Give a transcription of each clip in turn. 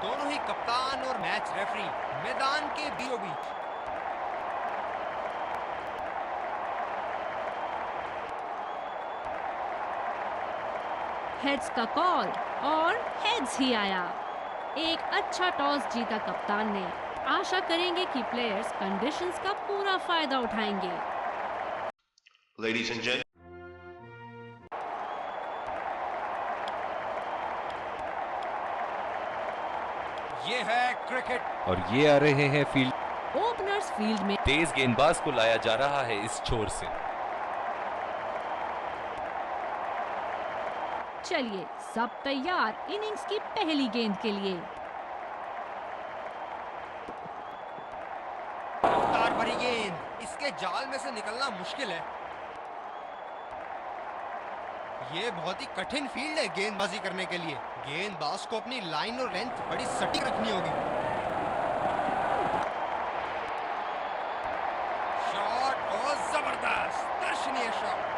दोनों ही कप्तान और मैच रेफरी मैदान के बीचों बीच। हेड्स का कॉल और हेड्स ही आया। एक अच्छा टॉस जीता कप्तान ने। आशा करेंगे कि प्लेयर्स कंडीशंस का पूरा फायदा उठाएंगे। Ladies and gentlemen, ये है क्रिकेट और ये आ रहे हैं फील्ड। ओपनर्स फील्ड में तेज गेंदबाज को लाया जा रहा है इस छोर से। चलिए सब तैयार इनिंग्स की पहली गेंद के लिए। रफ्तार भरी गेंद, इसके जाल में से निकलना मुश्किल है। ये बहुत ही कठिन फील्ड है गेंदबाजी करने के लिए। गेंदबाज को अपनी लाइन और लेंथ बड़ी सटीक रखनी होगी। शॉट और जबरदस्त दर्शनीय शॉट।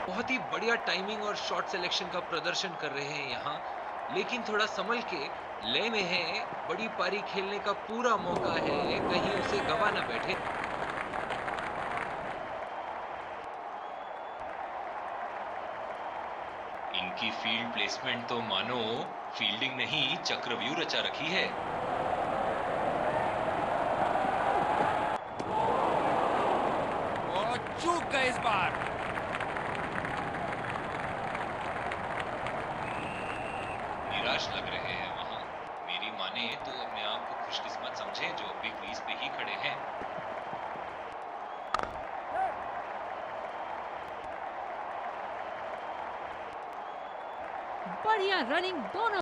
बहुत ही बढ़िया टाइमिंग और शॉट सिलेक्शन का प्रदर्शन कर रहे हैं यहाँ, लेकिन थोड़ा संभल के लय में है। बड़ी पारी खेलने का पूरा मौका है, कहीं उसे गवा ना बैठे। इनकी फील्ड प्लेसमेंट तो मानो फील्डिंग नहीं चक्रव्यूह रचा रखी है। वो चूक गए इस बार। निराश लग रहे हैं वहां। मेरी माने तो अपने आप को खुशकिस्मत समझे जो अब भी क्रीज पे ही खड़े हैं। बढ़िया रनिंग दोनों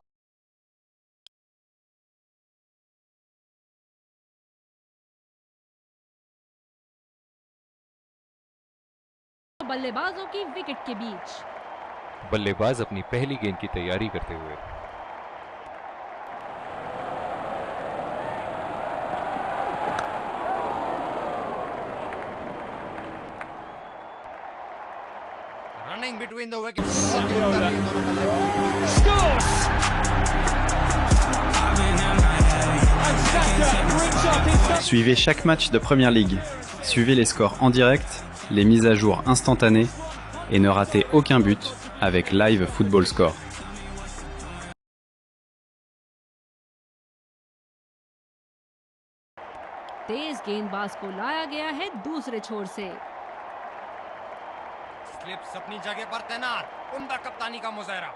बल्लेबाजों की विकेट के बीच। बल्लेबाज अपनी पहली गेंद की तैयारी करते हुए। Running between the wickets. Suivez chaque match de Première Ligue. Suivez les scores en direct, les mises à jour instantanées et ne ratez aucun but avec Live Football Score. तेज गेंदबाज को लाया गया है दूसरे छोर से। स्लिप्स अपनी जगह पर तैनात, उम्दा कप्तानी का मुजाहरा।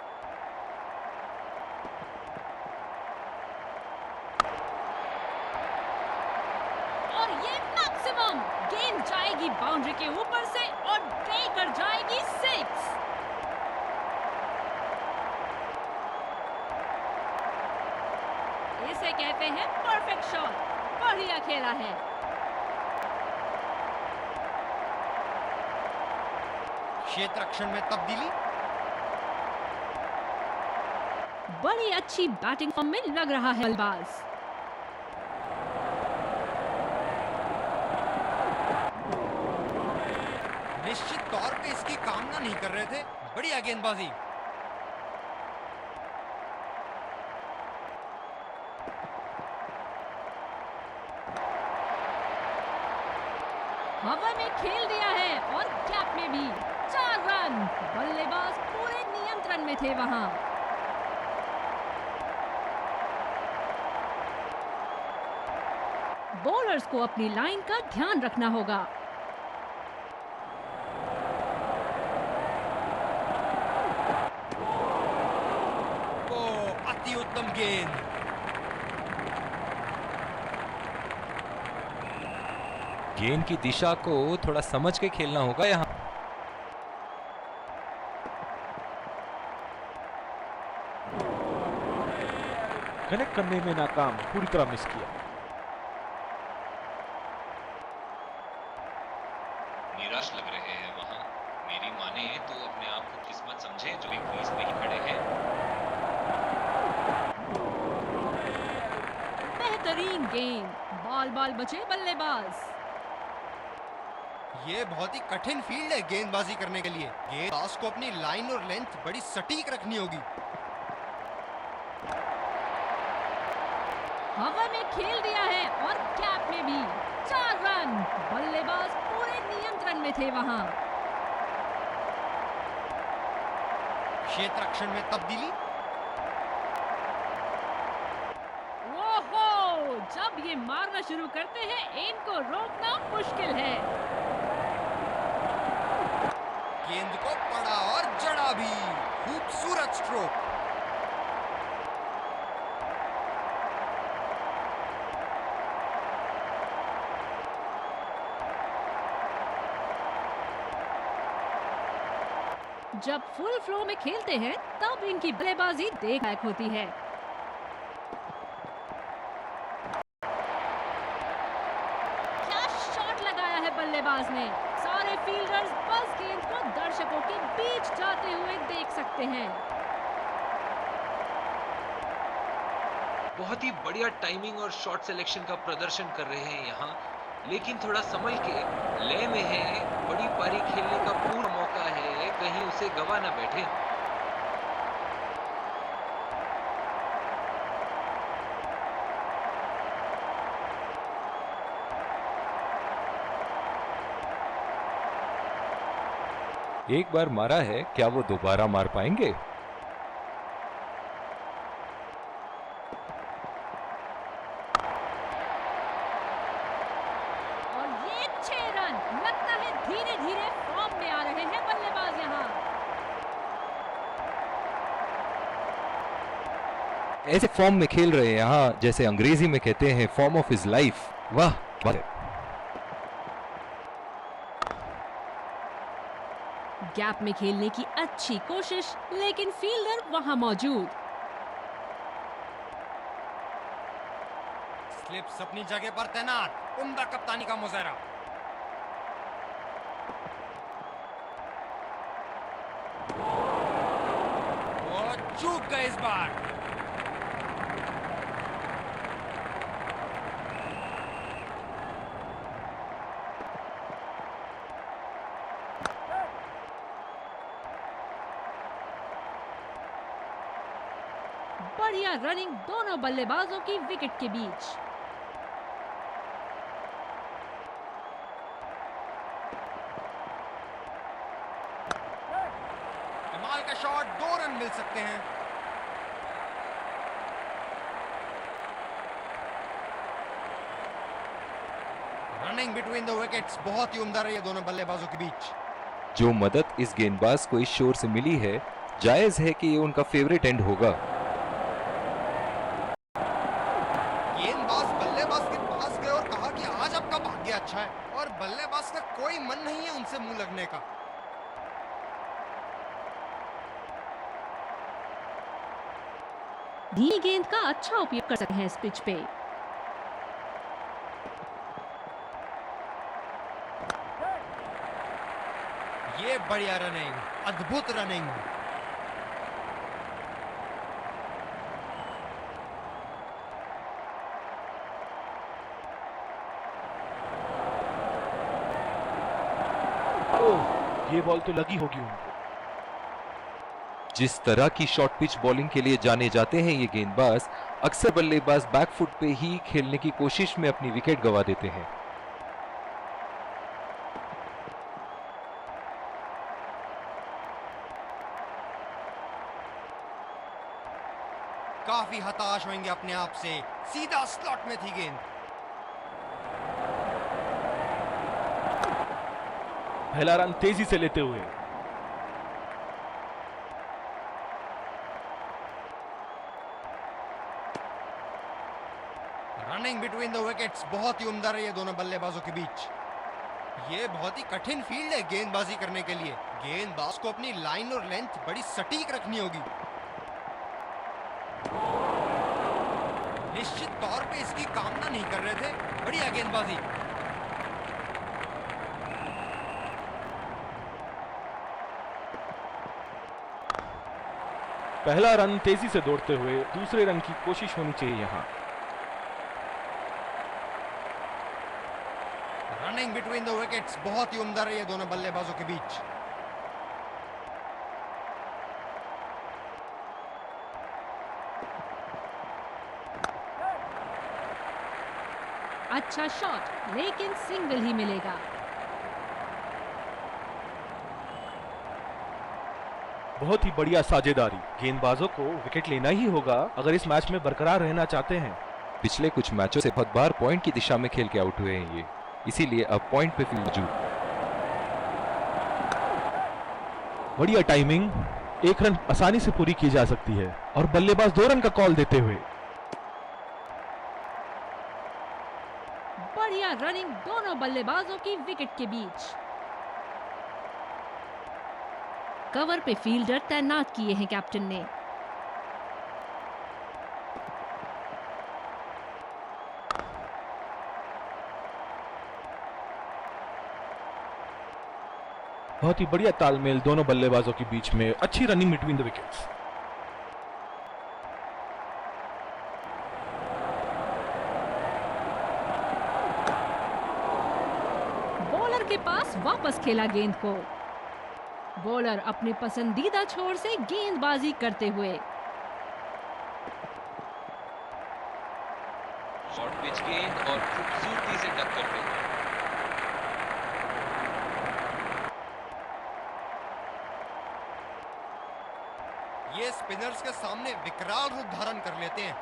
और ये मैक्सिमम गेंद जाएगी बाउंड्री के ऊपर से और ड्रे कर जाएगी 6। इसे कहते हैं परफेक्ट शॉट। बढ़िया खेला है। क्षेत्र रक्षण में तब्दीली। बड़ी अच्छी बैटिंग फॉर्म में लग रहा है बल्लेबाज। निश्चित तौर पे इसकी कामना नहीं कर रहे थे। बढ़िया गेंदबाजी। हवा में खेल दिया है और गैप में भी 4 रन। बल्लेबाज पूरे नियंत्रण में थे वहां। बॉलर्स को अपनी लाइन का ध्यान रखना होगा। वो अति उत्तम गेंद। गेंद की दिशा को थोड़ा समझ के खेलना होगा यहाँ। कनेक्ट करने में नाकाम, पूरी तरह मिस किया। निराश लग रहे हैं वहां। मेरी माने तो अपने आप को किस्मत समझे जो भी क्रीज पे ही खड़े हैं। बेहतरीन गेंद, बाल बाल बचे बल्लेबाज। ये बहुत ही कठिन फील्ड है गेंदबाजी करने के लिए। गेंदबाज को अपनी लाइन और लेंथ बड़ी सटीक रखनी होगी। हवा में खेल दिया है और गैप में भी 4 रन। बल्लेबाज पूरे नियंत्रण में थे वहां। क्षेत्र रक्षण में तब्दीली। ओहो, जब ये मारना शुरू करते हैं इनको रोकना मुश्किल है। गेंद को पड़ा और जड़ा भी। खूबसूरत स्ट्रोक। जब फुल फ्लो में खेलते हैं तब इनकी बल्लेबाजी देखने लायक होती है। क्या शॉट लगाया है बल्लेबाज ने। सारे फील्डर्स बस गेंद को दर्शकों के बीच जाते हुए देख सकते हैं। बहुत ही बढ़िया टाइमिंग और शॉट सिलेक्शन का प्रदर्शन कर रहे हैं यहाँ, लेकिन थोड़ा संभल के लय में है। बड़ी पारी खेलने का पूरा मौका है, कहीं उसे गवा ना बैठे। एक बार मारा है, क्या वो दोबारा मार पाएंगे? और ये 6 रन। लगता है धीरे धीरे फॉर्म में आ रहे हैं बल्लेबाज यहाँ। ऐसे फॉर्म में खेल रहे हैं यहाँ, जैसे अंग्रेजी में कहते हैं फॉर्म ऑफ हिज लाइफ। वाह वाह। गैप में खेलने की अच्छी कोशिश, लेकिन फील्डर वहां मौजूद। स्लिप्स अपनी जगह पर तैनात। उम्दा कप्तानी का मुजाहरा। वो चूक गए इस बार। बढ़िया रनिंग दोनों बल्लेबाजों की विकेट के बीच। कमाल का शॉट। 2 रन मिल सकते हैं। रनिंग बिटवीन द विकेट्स बहुत ही उम्दा रही है दोनों बल्लेबाजों के बीच। जो मदद इस गेंदबाज को इस शोर से मिली है, जायज है कि ये उनका फेवरेट एंड होगा। गेंदबाज बल्लेबाज के पास गए और कहा कि आज आपका भाग्य अच्छा है, और बल्लेबाज का कोई मन नहीं है उनसे मुंह लगने का। धीमी गेंद का अच्छा उपयोग कर सकते हैं इस पिच पे। ये बढ़िया रनिंग, अद्भुत रनिंग। ओह, ये बॉल तो लगी होगी उनको। जिस तरह की शॉर्ट पिच बॉलिंग के लिए जाने जाते हैं ये गेंदबाज, अक्सर बल्लेबाज बैकफुट पे ही खेलने की कोशिश में अपनी विकेट गंवा देते हैं। काफी हताश होंगे अपने आप से। सीधा स्लॉट में थी गेंद। पहला रन तेजी से लेते हुए। रनिंग बिटवीन द विकेट्स बहुत ही उम्दा रही है दोनों बल्लेबाजों के बीच। ये बहुत ही कठिन फील्ड है गेंदबाजी करने के लिए। गेंदबाज को अपनी लाइन और लेंथ बड़ी सटीक रखनी होगी। निश्चित तौर पे इसकी कामना नहीं कर रहे थे। बढ़िया गेंदबाजी। पहला रन तेजी से दौड़ते हुए, दूसरे रन की कोशिश होनी चाहिए यहां। रनिंग बिटवीन द विकेट्स बहुत ही उम्दा रही है दोनों बल्लेबाजों के बीच। अच्छा शॉट, लेकिन सिंगल ही मिलेगा। बहुत ही बढ़िया साझेदारी। गेंदबाजों को विकेट लेना ही होगा अगर इस मैच में बरकरार रहना चाहते हैं। पिछले कुछ मैचों से बहुत बार पॉइंट की दिशा में खेल के आउट हुए हैं ये, इसीलिए अब पॉइंट पे फील्ड मौजूद। बढ़िया टाइमिंग, एक रन आसानी से पूरी की जा सकती है और बल्लेबाज 2 रन का कॉल देते हुए। बढ़िया रनिंग दोनों बल्लेबाजों की विकेट के बीच। कवर पे फील्डर तैनात किए हैं कैप्टन ने। बहुत ही बढ़िया तालमेल दोनों बल्लेबाजों के बीच में, अच्छी running between the wickets. Bowler के पास वापस खेला गेंद को। बॉलर अपने पसंदीदा छोर से गेंदबाजी करते हुए। शॉर्ट पिच गेंद और खूबसूरती से टक्कर करते हुए। ये स्पिनर्स के सामने विकराल रूप धारण कर लेते हैं।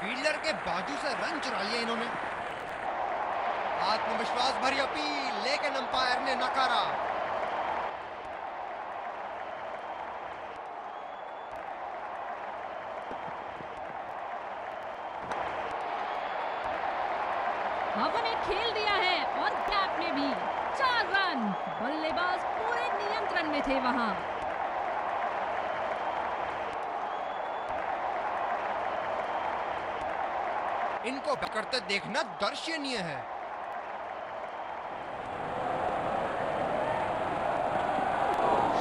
फील्डर के बाजू से रन चुरा लिया इन्होंने। आत्मविश्वास भरी अपील, लेकिन अंपायर ने नकारा। हवा ने खेल दिया है और गैप में भी 4 रन। बल्लेबाज पूरे नियंत्रण में थे वहां। इनको करते देखना दर्शनीय है।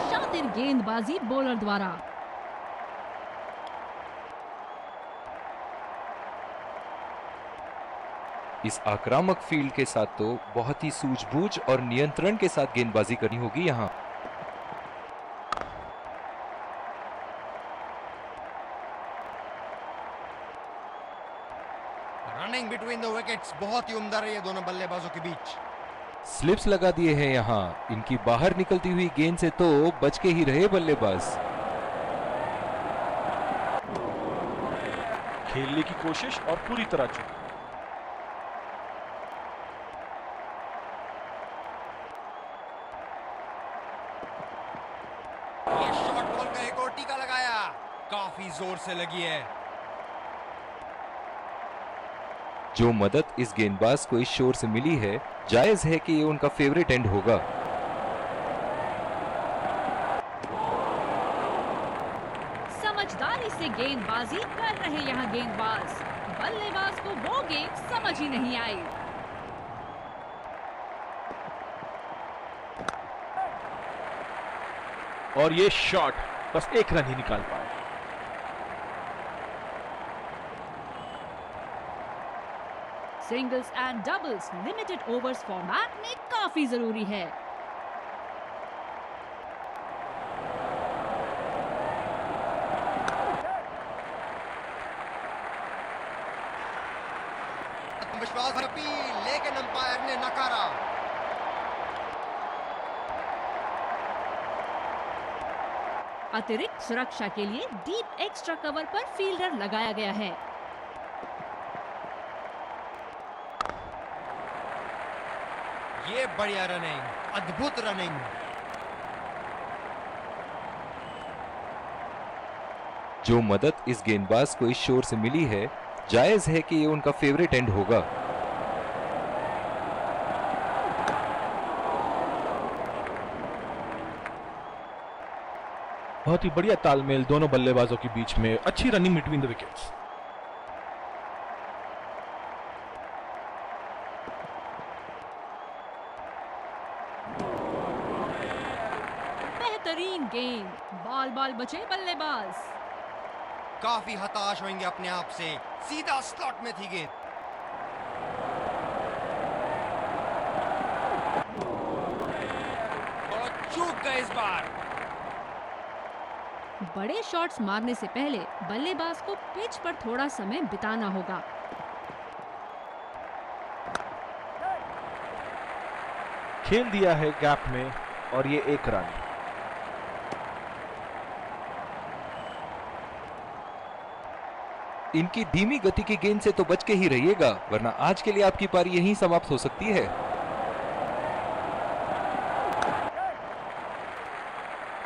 शातिर गेंदबाजी बॉलर द्वारा। इस आक्रामक फील्ड के साथ तो बहुत ही सूझबूझ और नियंत्रण के साथ गेंदबाजी करनी होगी यहाँ। रनिंग बिटवीन द विकेट्स बहुत ही उम्दा रही है दोनों बल्लेबाजों के बीच। स्लिप्स लगा दिए हैं यहाँ। इनकी बाहर निकलती हुई गेंद से तो बच के ही रहे बल्लेबाज। खेलने की कोशिश और पूरी तरह चूक। ये शॉर्ट बॉल का एक और टीका लगाया, काफी जोर से लगी है। जो मदद इस गेंदबाज को इस शोर से मिली है, जायज है कि ये उनका फेवरेट एंड होगा। समझदारी से गेंदबाजी कर रहे यहाँ गेंदबाज। बल्लेबाज को वो गेंद समझ ही नहीं आई। और ये शॉट बस एक रन ही निकाल पाए। Singles and doubles limited overs format में काफी जरूरी है। विश्वास भरी अपील, लेकिन अंपायर ने नकारा। अतिरिक्त सुरक्षा के लिए डीप एक्स्ट्रा कवर पर फील्डर लगाया गया है। ये बढ़िया रनिंग, अद्भुत रनिंग। जो मदद इस गेंदबाज को इस शोर से मिली है, जायज है कि ये उनका फेवरेट एंड होगा। बहुत ही बढ़िया तालमेल दोनों बल्लेबाजों के बीच में, अच्छी रनिंग बिटवीन द विकेट्स। बेहतरीन गेंद, बॉल बॉल बचे बल्लेबाज। काफी हताश होंगे अपने आप से। सीधा स्लॉट में थी गेंद। बहुत चूक गए इस बार। बड़े शॉट्स मारने से पहले बल्लेबाज को पिच पर थोड़ा समय बिताना होगा। खेल दिया है गैप में और ये 1 रन। इनकी धीमी गति की गेंद से तो बच के ही रहिएगा, वरना आज के लिए आपकी पारी यहीं समाप्त हो सकती है।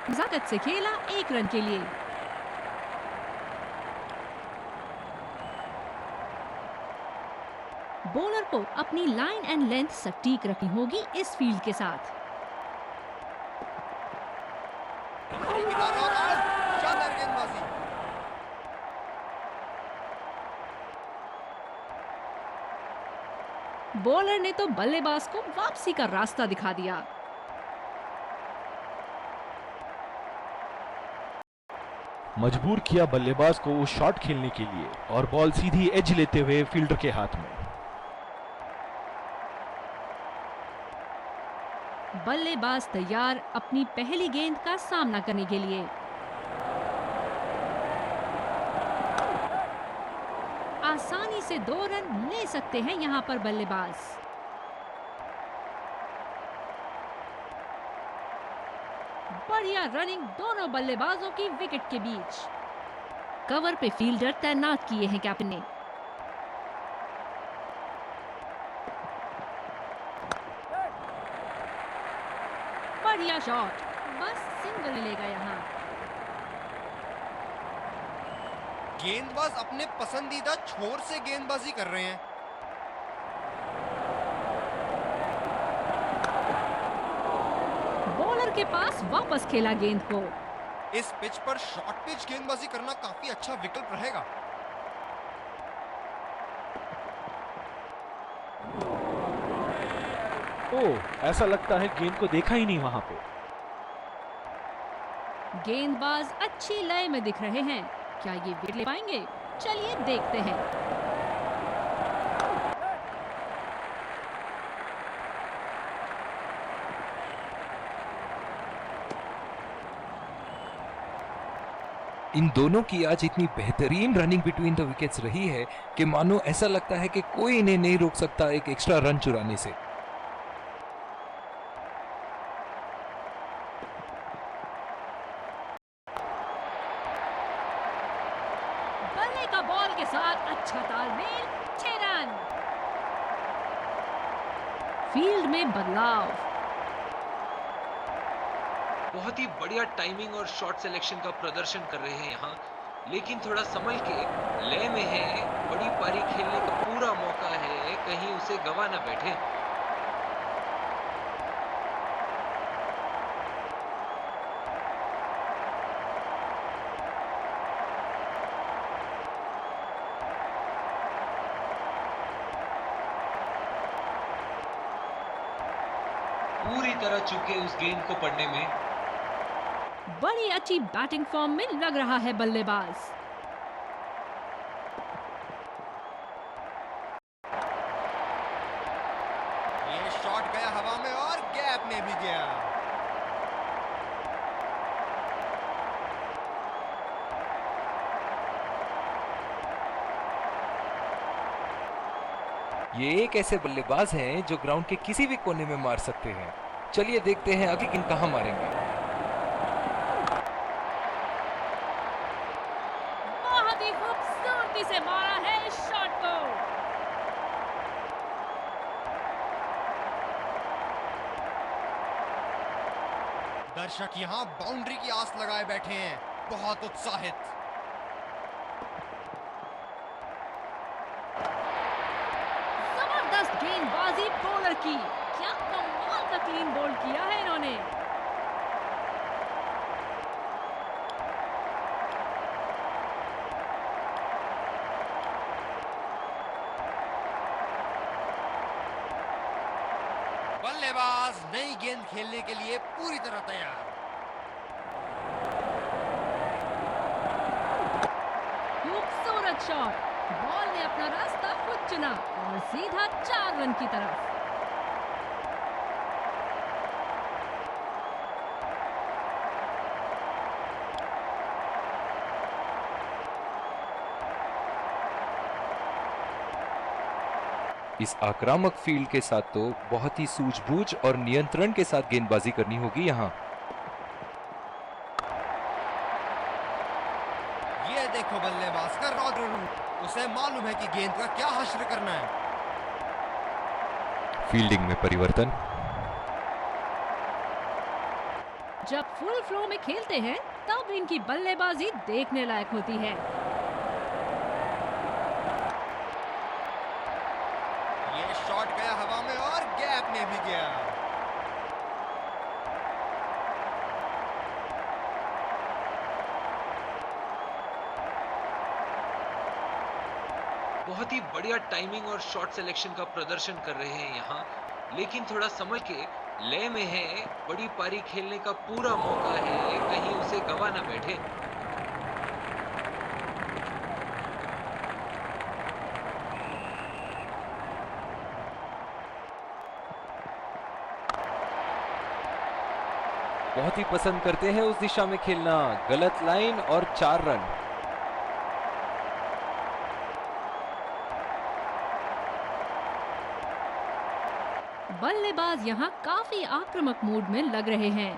नजाकत से खेला 1 रन के लिए। बॉलर को अपनी लाइन एंड लेंथ सटीक रखनी होगी इस फील्ड के साथ। किनारा और आउट। शानदार गेंदबाजी। बॉलर ने तो बल्लेबाज को वापसी का रास्ता दिखा दिया। मजबूर किया बल्लेबाज को उस शॉट खेलने के लिए और बॉल सीधी एज लेते हुए फील्डर के हाथ में। बल्लेबाज तैयार अपनी पहली गेंद का सामना करने के लिए। आसानी से 2 रन ले सकते हैं यहां पर बल्लेबाज। बढ़िया रनिंग दोनों बल्लेबाजों की विकेट के बीच। कवर पे फील्डर तैनात किए हैं कैप्टन ने। बढ़िया शॉट, बस सिंगल मिलेगा यहाँ। गेंदबाज अपने पसंदीदा छोर से गेंदबाजी कर रहे हैं। बॉलर के पास वापस खेला गेंद को। इस पिच पर शॉर्ट पिच गेंदबाजी करना काफी अच्छा विकल्प रहेगा। ओह, ऐसा लगता है गेंद को देखा ही नहीं वहां पे। गेंदबाज अच्छी लय में दिख रहे हैं। क्या ये विकेट ले पाएंगे? चलिए देखते हैं। इन दोनों की आज इतनी बेहतरीन रनिंग बिटवीन द विकेट्स रही है कि मानो ऐसा लगता है कि कोई इन्हें नहीं रोक सकता एक एक्स्ट्रा रन चुराने से। बल्ले का बॉल के साथ अच्छा तालमेल, 6 रन। फील्ड में बदलाव। बहुत ही बढ़िया टाइमिंग और शॉट सिलेक्शन का प्रदर्शन कर रहे हैं यहाँ, लेकिन थोड़ा संभल के लय में है। बड़ी पारी खेलने का पूरा मौका है, कहीं उसे गवा ना बैठे। पूरी तरह चूके उस गेंद को पढ़ने में। बड़ी अच्छी बैटिंग फॉर्म में लग रहा है बल्लेबाज। ये शॉट गया हवा में और गैप में भी गया। ये एक ऐसे बल्लेबाज हैं जो ग्राउंड के किसी भी कोने में मार सकते हैं। चलिए देखते हैं आगे किन कहां मारेंगे। बहुत ही खूबसूरती से मारा है इस शॉट को। दर्शक यहाँ बाउंड्री की आस लगाए बैठे हैं, बहुत उत्साहित। जबरदस्त गेंदबाजी बॉलर की। क्या कमाल का क्लीन बोल्ड किया है इन्होंने। बल्लेबाज नई गेंद खेलने के लिए पूरी तरह तैयार। खूबसूरत शॉट। बॉल ने अपना रास्ता खुद चुना और सीधा 4 रन की तरफ। इस आक्रामक फील्ड के साथ तो बहुत ही सूझबूझ और नियंत्रण के साथ गेंदबाजी करनी होगी यहाँ। ये देखो बल्लेबाज का रौद्र रूप, उसे मालूम है कि गेंद का क्या हश्र करना है। फील्डिंग में परिवर्तन। जब फुल फ्लो में खेलते हैं तब इनकी बल्लेबाजी देखने लायक होती है। ये शॉट गया हवा में और गैप में भी गया। बहुत ही बढ़िया टाइमिंग और शॉट सिलेक्शन का प्रदर्शन कर रहे हैं यहाँ, लेकिन थोड़ा संभल के, लय में है, बड़ी पारी खेलने का पूरा मौका है, कहीं उसे गवा ना बैठे। बहुत ही पसंद करते हैं उस दिशा में खेलना। गलत लाइन और 4 रन। बल्लेबाज यहाँ काफी आक्रामक मूड में लग रहे हैं।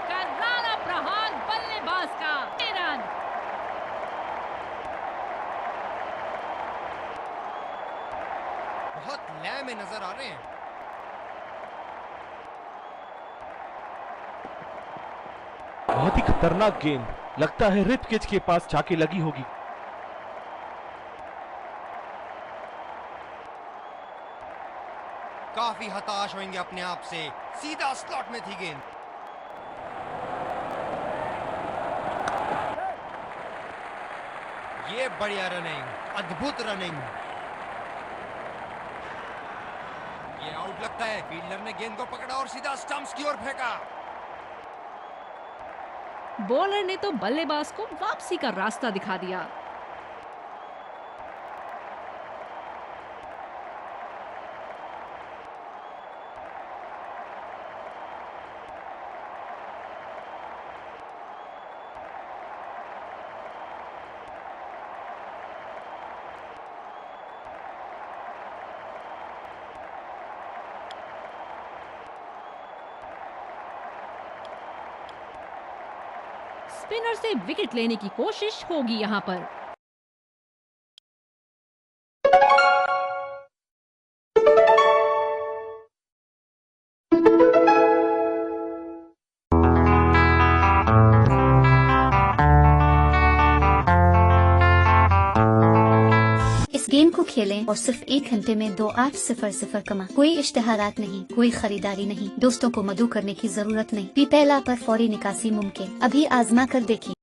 करारा प्रहार बल्लेबाज का, 6 रन। बहुत लय में नजर आ रहे हैं। बहुत ही खतरनाक गेंद, लगता है रिप किच के पास जाके लगी होगी। काफी हताश होंगे अपने आप से, सीधा स्लॉट में थी गेंद। ये बढ़िया रनिंग, अद्भुत रनिंग। ये आउट लगता है। फील्डर ने गेंद को पकड़ा और सीधा स्टंप्स की ओर फेंका। बॉलर ने तो बल्लेबाज को वापसी का रास्ता दिखा दिया। स्पिनर से विकेट लेने की कोशिश होगी यहां पर। इस गेम को खेलें और सिर्फ 1 घंटे में 2800 कमा। कोई इश्तेहारात नहीं, कोई खरीदारी नहीं, दोस्तों को मदऊ करने की जरूरत नहीं। पीपैला पर फौरी निकासी मुमकिन। अभी आजमा कर देखिए।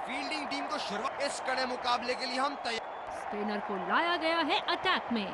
फील्डिंग टीम को शुरुआत, इस कड़े मुकाबले के लिए हम तैयार। स्पिनर को लाया गया है अटैक में।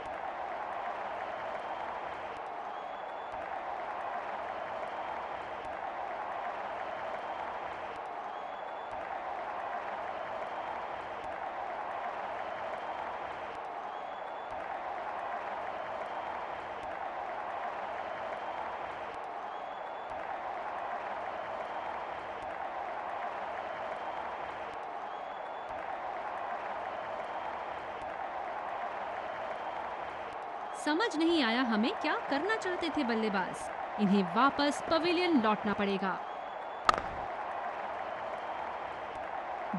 समझ नहीं आया हमें क्या करना चाहते थे बल्लेबाज। इन्हें वापस पवेलियन लौटना पड़ेगा।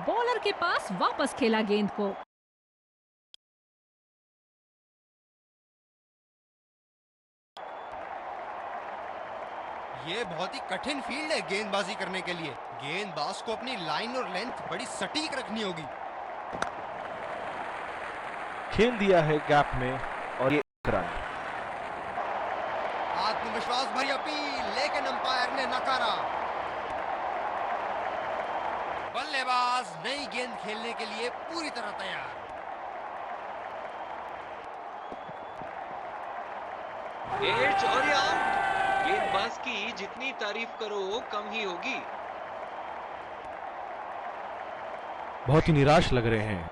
बॉलर के पास वापस खेला गेंद को। ये बहुत ही कठिन फील्ड है गेंदबाजी करने के लिए। गेंदबाज को अपनी लाइन और लेंथ बड़ी सटीक रखनी होगी। खेल दिया है गैप में और ये रन। आत्मविश्वास भरी अपील, लेकिन अंपायर ने नकारा। बल्लेबाज नई गेंद खेलने के लिए पूरी तरह तैयार। एड्ज और ये आउट। गेंदबाज की जितनी तारीफ करो कम ही होगी। बहुत ही निराश लग रहे हैं।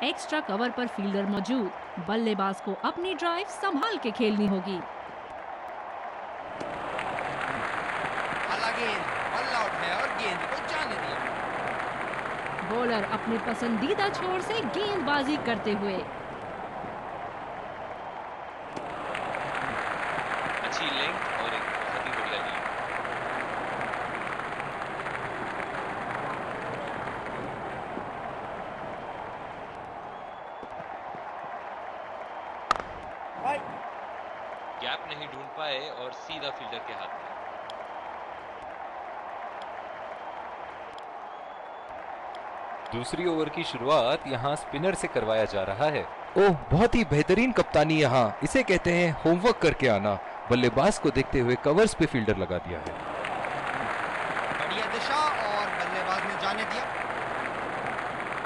एक्स्ट्रा कवर पर फील्डर मौजूद, बल्लेबाज को अपनी ड्राइव संभाल के खेलनी होगी। आला गेंद, बॉल आउट है और गेंद को जाने दिया। बॉलर अपने पसंदीदा छोर से गेंदबाजी करते हुए। अच्छी लेंथ और एक बहुत ही बढ़िया लीड। गैप नहीं ढूंढ पाए और सीधा फील्डर के हाथ में। दूसरी ओवर की शुरुआत यहाँ स्पिनर से करवाया जा रहा है। ओह, बहुत ही बेहतरीन कप्तानी यहाँ। इसे कहते हैं होमवर्क करके आना। बल्लेबाज को देखते हुए कवर्स पे फील्डर लगा दिया है। बढ़िया दिशा और बल्लेबाज ने जाने दिया।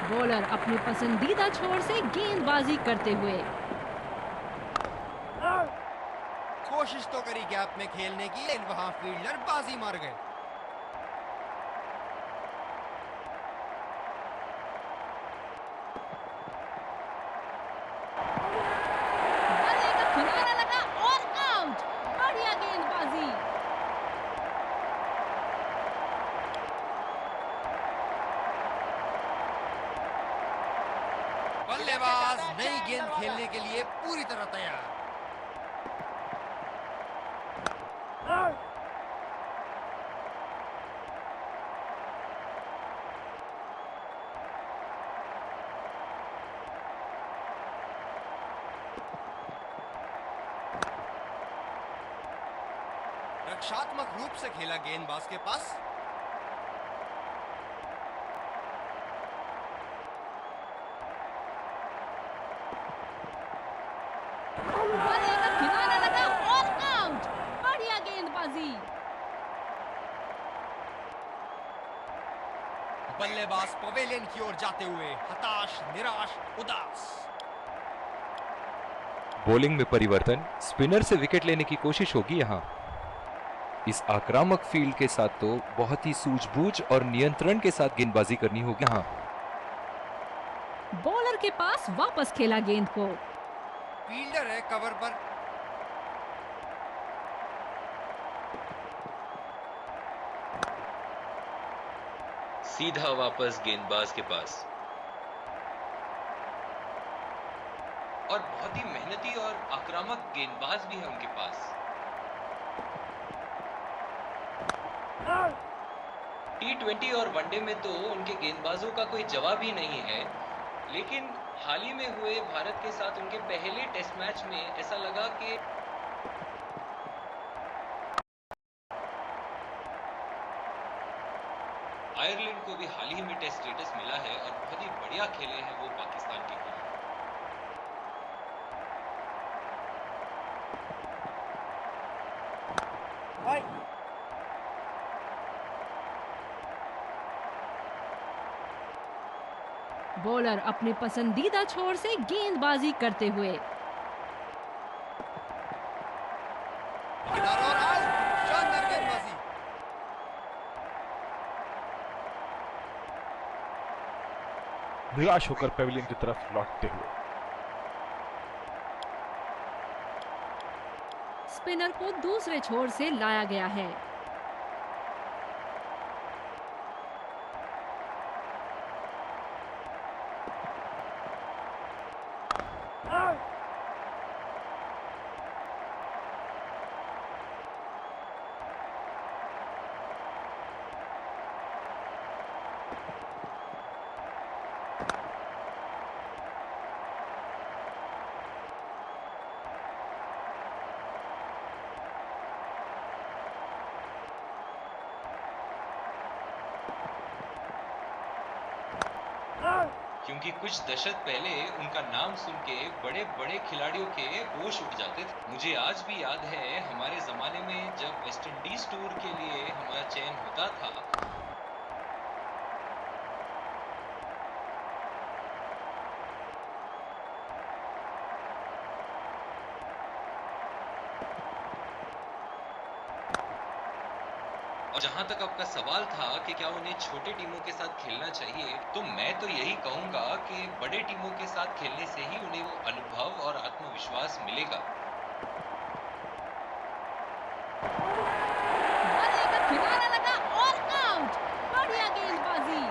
बॉलर अपने पसंदीदा छोर से गेंदबाजी करते हुए। कोशिश तो करी गैप में खेलने की, लेकिन वहां फील्डर बाजी मार गए। बल्ले का किनारा लगा और आउट। बढ़िया गेंदबाजी। बल्लेबाज नई गेंद खेलने के लिए पूरी तरह तैयार। रक्षात्मक रूप से खेला गेंदबाज के पास। बल्ले का किनारा लगा और आउट। बढ़िया गेंदबाजी। बल्लेबाज पवेलियन की ओर जाते हुए हताश, निराश, उदास। बॉलिंग में परिवर्तन, स्पिनर से विकेट लेने की कोशिश होगी यहाँ। इस आक्रामक फील्ड के साथ तो बहुत ही सूझबूझ और नियंत्रण के साथ गेंदबाजी करनी होगी यहाँ। बॉलर के पास वापस खेला गेंद को। फील्डर है कवर पर। सीधा वापस गेंदबाज के पास। और बहुत ही मेहनती और आक्रामक गेंदबाज भी है उनके पास। T20 और वनडे में तो उनके गेंदबाजों का कोई जवाब ही नहीं है, लेकिन हाल ही में हुए भारत के साथ उनके पहले टेस्ट मैच में ऐसा लगा कि आयरलैंड को भी हाल ही में टेस्ट स्टेटस मिला है और बहुत ही बढ़िया खेले हैं वो पाकिस्तान के लिए। बॉलर अपने पसंदीदा छोर से गेंदबाजी करते हुए। किनारा और आउट। शानदार गेंदबाजी। निराश होकर पेविलियन की तरफ लौटते हुए। स्पिनर को दूसरे छोर से लाया गया है। क्योंकि कुछ दशक पहले उनका नाम सुन के बड़े बड़े खिलाड़ियों के होश उड़ जाते थे। मुझे आज भी याद है हमारे जमाने में जब वेस्ट इंडीज टूर के लिए हमारा चयन होता था। और जहां तक आपका सवाल था कि क्या उन्हें छोटे टीमों के साथ खेलना चाहिए, तो मैं तो यही कहूंगा कि बड़े टीमों के साथ खेलने से ही उन्हें वो अनुभव और आत्मविश्वास मिलेगा। बल्ले का किनारा लगा और आउट। बढ़िया गेंदबाजी।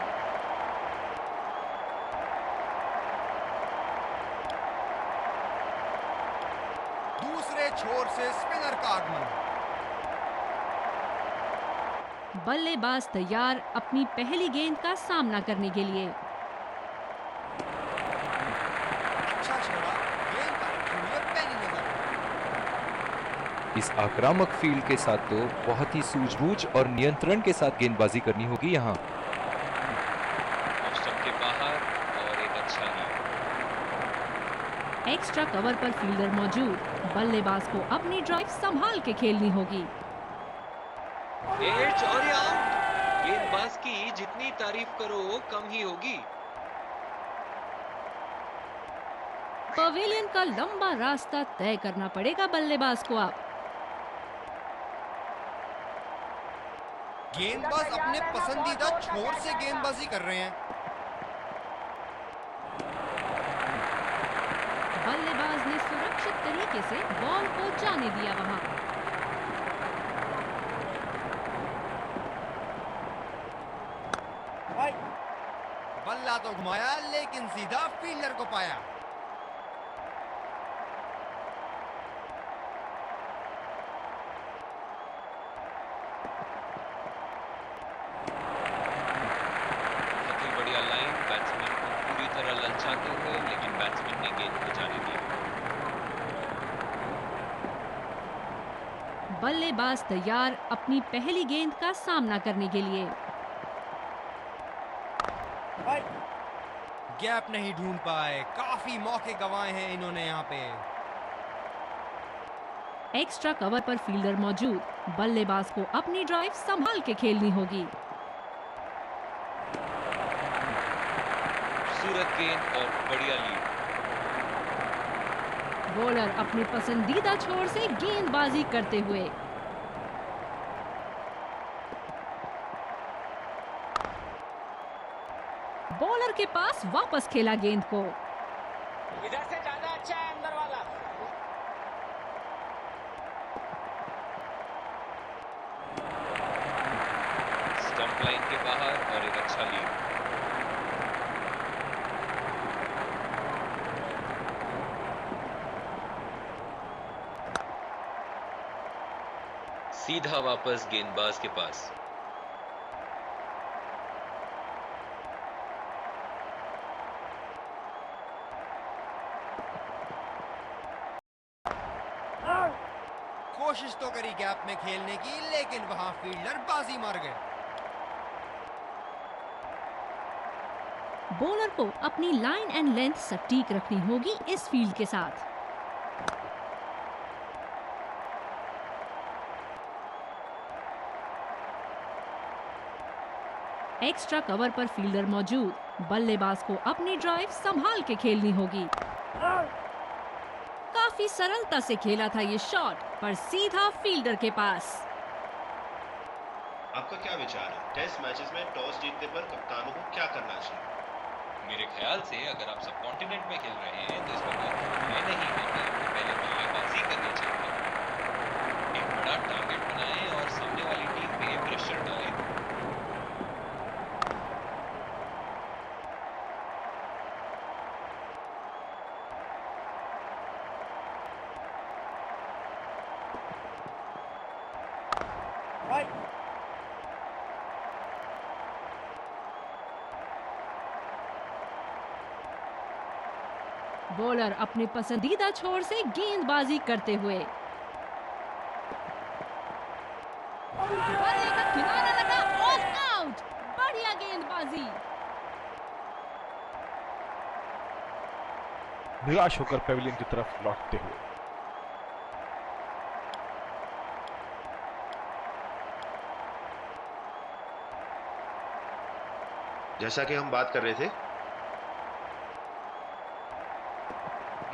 दूसरे छोर से स्पिनर का आगमन। बल्लेबाज तैयार अपनी पहली गेंद का सामना करने के लिए। अच्छा छोड़ा, गेंद पर हुई पैनी नजर। इस आक्रामक फील्ड के साथ तो बहुत ही सूझबूझ और नियंत्रण के साथ गेंदबाजी करनी होगी यहाँ। स्टंप के बाहर और एक अच्छा लीड। एक्स्ट्रा कवर पर फील्डर मौजूद। बल्लेबाज को अपनी ड्राइव संभाल के खेलनी होगी। एज और ये आउट। गेंदबाज की जितनी तारीफ करो कम ही होगी। पवेलियन का लंबा रास्ता तय करना पड़ेगा बल्लेबाज को अब। गेंदबाज अपने पसंदीदा छोर से गेंदबाजी कर रहे हैं। बल्लेबाज ने सुरक्षित तरीके से बॉल को जाने दिया वहां। बल्ला तो घुमाया लेकिन सीधा फील्डर को पाया। बहुत ही बढ़िया लाइन, बैट्समैन को पूरी तरह ललचाते हुए, लेकिन बैट्समैन ने गेंद को जाने दिया। बल्लेबाज तैयार अपनी पहली गेंद का सामना करने के लिए। गैप नहीं ढूंढ पाए, काफी मौके गंवाए हैं इन्होंने यहाँ पे। एक्स्ट्रा कवर पर फील्डर मौजूद। बल्लेबाज को अपनी ड्राइव संभाल के खेलनी होगी। खूबसूरत गेंद और बढ़िया लीड। बॉलर अपने पसंदीदा छोर से गेंदबाजी करते हुए। बॉलर के पास वापस खेला गेंद को। इधर से ज्यादा अच्छा है अंदर वाला। स्टंप लाइन के बाहर और एक अच्छा लीड। सीधा वापस गेंदबाज के पास। कोशिश तो करी गैप में खेलने की, लेकिन वहां फील्डर बाजी मार गए। बॉलर को अपनी लाइन एंड लेंथ सटीक रखनी होगी इस फील्ड के साथ। एक्स्ट्रा कवर पर फील्डर मौजूद। बल्लेबाज को अपनी ड्राइव संभाल के खेलनी होगी। काफी सरलता से खेला था ये शॉट, पर सीधा फील्डर के पास। आपका क्या विचार है? टेस्ट मैचेस में टॉस जीतने पर कप्तानों को क्या करना चाहिए? मेरे ख्याल से अगर आप सब कॉन्टिनेंट में खेल रहे हैं तो इसमें कोई दुविधा नहीं है कि आपको पहले बल्लेबाजी करनी चाहिए। एक बड़ा टारगेट बनाएं और सामने वाली टीम पे प्रेशर डालें। बॉलर अपने पसंदीदा छोर से गेंदबाजी करते हुए। बल्ले का किनारा लगा और आउट। बढ़िया गेंदबाजी। निराश होकर पेविलियन की तरफ लौटते हुए। जैसा कि हम बात कर रहे थे,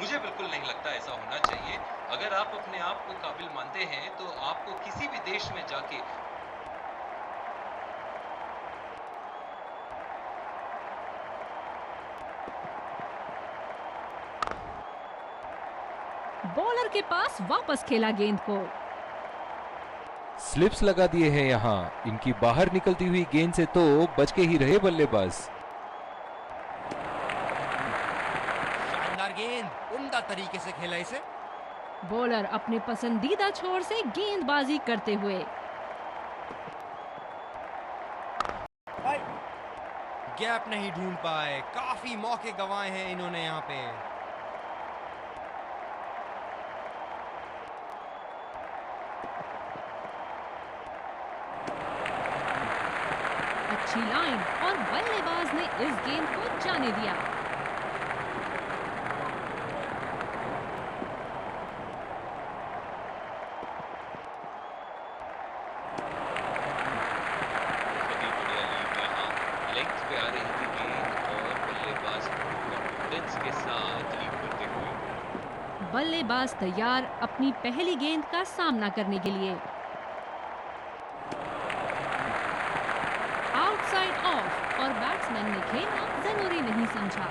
मुझे बिल्कुल नहीं लगता ऐसा होना चाहिए। अगर आप अपने आप को काबिल मानते हैं तो आपको किसी भी देश में जाके बॉलर के पास वापस खेला गेंद को। स्लिप्स लगा दिए हैं यहाँ। इनकी बाहर निकलती हुई गेंद से तो बच के ही रहे बल्लेबाज। शानदार गेंद, उम्दा तरीके से खेला इसे। बॉलर अपने पसंदीदा छोर से गेंदबाजी करते हुए। गैप नहीं ढूंढ पाए, काफी मौके गंवाए हैं इन्होंने यहाँ पे। अच्छी लाइन और बल्लेबाज ने इस गेंद को जाने दिया। बहुत ही बढ़िया लीड यहाँ लेंथ पे आ रही थी गेंद और बल्लेबाज कॉन्फिडेंस के साथ लीड करते हुए। बल्लेबाज तैयार अपनी पहली गेंद का सामना करने के लिए। आउटसाइड ऑफ और बैट्समैन ने खेलना जरूरी नहीं समझा।